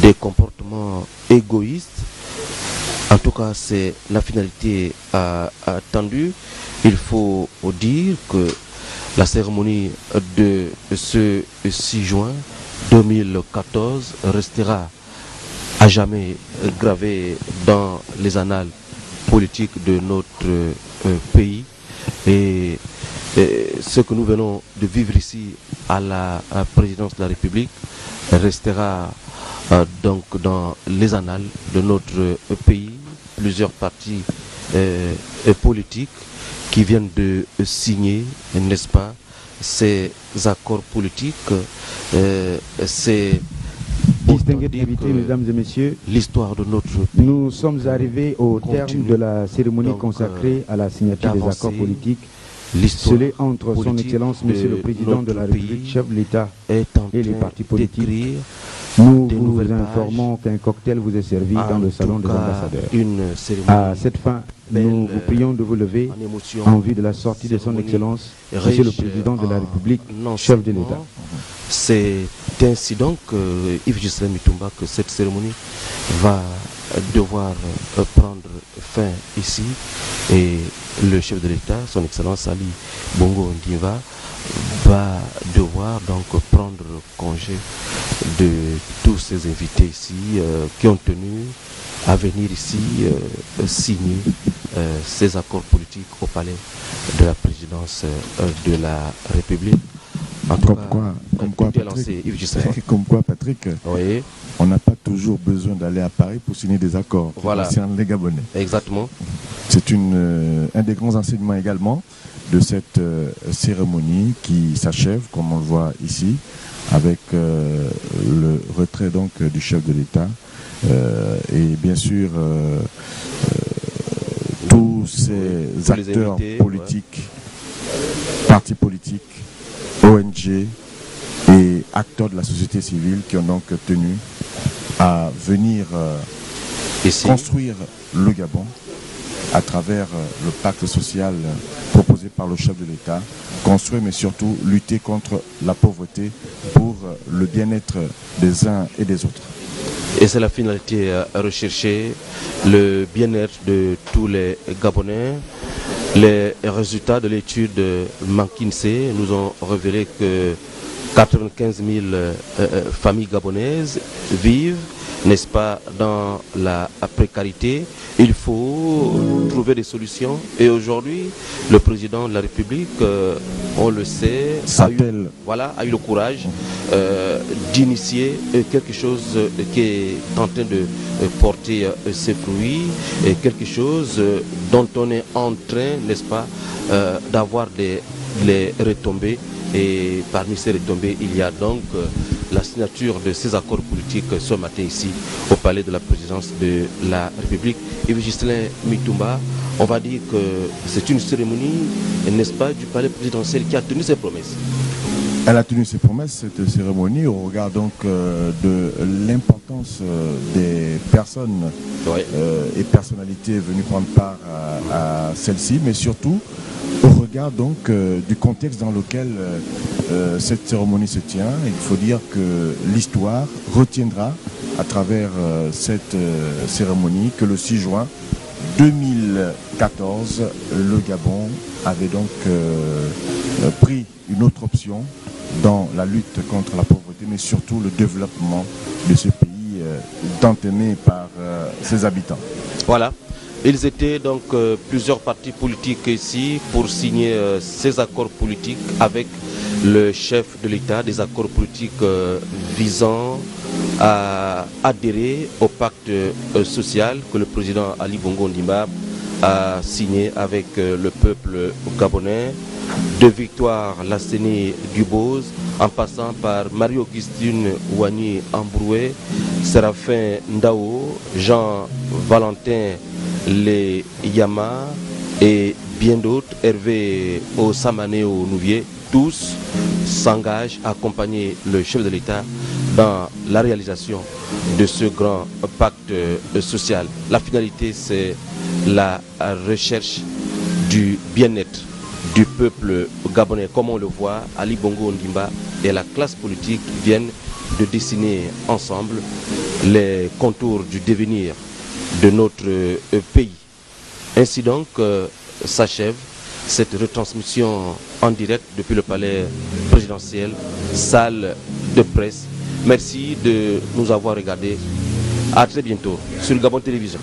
[SPEAKER 8] des comportements égoïstes. En tout cas, c'est la finalité attendue. Il faut dire que la cérémonie de ce 6 juin 2014 restera à jamais gravée dans les annales politiques de notre pays. Et ce que nous venons de vivre ici à la présidence de la République restera donc dans les annales de notre pays. Plusieurs partis politiques qui viennent de signer, n'est-ce pas, ces accords politiques. C'est
[SPEAKER 7] distingués invités, mesdames et messieurs,
[SPEAKER 8] l'histoire de notre pays.
[SPEAKER 7] Nous sommes arrivés au terme de la cérémonie consacrée à la signature des accords politiques scellés entre son Excellence, Monsieur le Président de la République, chef de l'État et les partis politiques. Nous vous informons qu'un cocktail vous est servi dans le salon des ambassadeurs. À cette fin, nous vous prions de vous lever en vue de la sortie de son Excellence, Monsieur le Président de la République, chef de l'État.
[SPEAKER 8] C'est ainsi donc, Yves Ghislain Mitumba, que cette cérémonie va devoir prendre fin ici. Et le chef de l'État, son Excellence Ali Bongo Ondimba, va devoir donc prendre congé de tous ces invités ici qui ont tenu à venir ici signer ces accords politiques au palais de la présidence de la République.
[SPEAKER 9] Comme quoi, Patrick, on n'a pas toujours besoin d'aller à Paris pour signer des accords qui concernent les Gabonais.
[SPEAKER 8] Exactement.
[SPEAKER 9] C'est un des grands enseignements également de cette cérémonie qui s'achève, comme on le voit ici, avec le retrait donc du chef de l'État et bien sûr tous ces acteurs politiques, partis politiques, ONG et acteurs de la société civile qui ont donc tenu à venir construire le Gabon à travers le pacte social proposé par le chef de l'État, construire mais surtout lutter contre la pauvreté pour le bien-être des uns et des autres.
[SPEAKER 8] Et c'est la finalité recherchée, le bien-être de tous les Gabonais. Les résultats de l'étude McKinsey nous ont révélé que 95 000 familles gabonaises vivent n'est-ce pas, dans la précarité. Il faut trouver des solutions. Et aujourd'hui, le président de la République, on le sait, a eu le courage d'initier quelque chose qui est en train de porter ses fruits, et quelque chose dont on est en train, n'est-ce pas, d'avoir les retombées. Et parmi ces retombées, il y a donc la signature de ces accords politiques ce matin ici au palais de la présidence de la République. Et Gislain Mitumba, on va dire que c'est une cérémonie, n'est-ce pas, du palais présidentiel qui a tenu ses promesses.
[SPEAKER 9] Elle a tenu ses promesses, cette cérémonie, au regard donc de l'importance des personnes et personnalités venues prendre part à celle-ci, mais surtout au regard donc du contexte dans lequel cette cérémonie se tient. Il faut dire que l'histoire retiendra à travers cette cérémonie que le 6 juin 2014, le Gabon avait donc pris une autre option dans la lutte contre la pauvreté, mais surtout le développement de ce pays tant aimé par ses habitants.
[SPEAKER 8] Voilà. Ils étaient donc plusieurs partis politiques ici pour signer ces accords politiques avec le chef de l'État, des accords politiques visant à adhérer au pacte social que le président Ali Bongo Ondimba a signé avec le peuple gabonais. De Victoire Lasseni Duboz, en passant par Marie-Augustine Ouani Ambroué, Séraphin Ndao, Jean-Valentin Les Yama et bien d'autres, Hervé Osamane Nouvier, tous s'engagent à accompagner le chef de l'État dans la réalisation de ce grand pacte social. La finalité, c'est la recherche du bien-être du peuple gabonais. Comme on le voit, Ali Bongo Ondimba et la classe politique viennent de dessiner ensemble les contours du devenir de notre pays. Ainsi donc s'achève cette retransmission en direct depuis le palais présidentiel, salle de presse. Merci de nous avoir regardés. À très bientôt sur Gabon Télévision.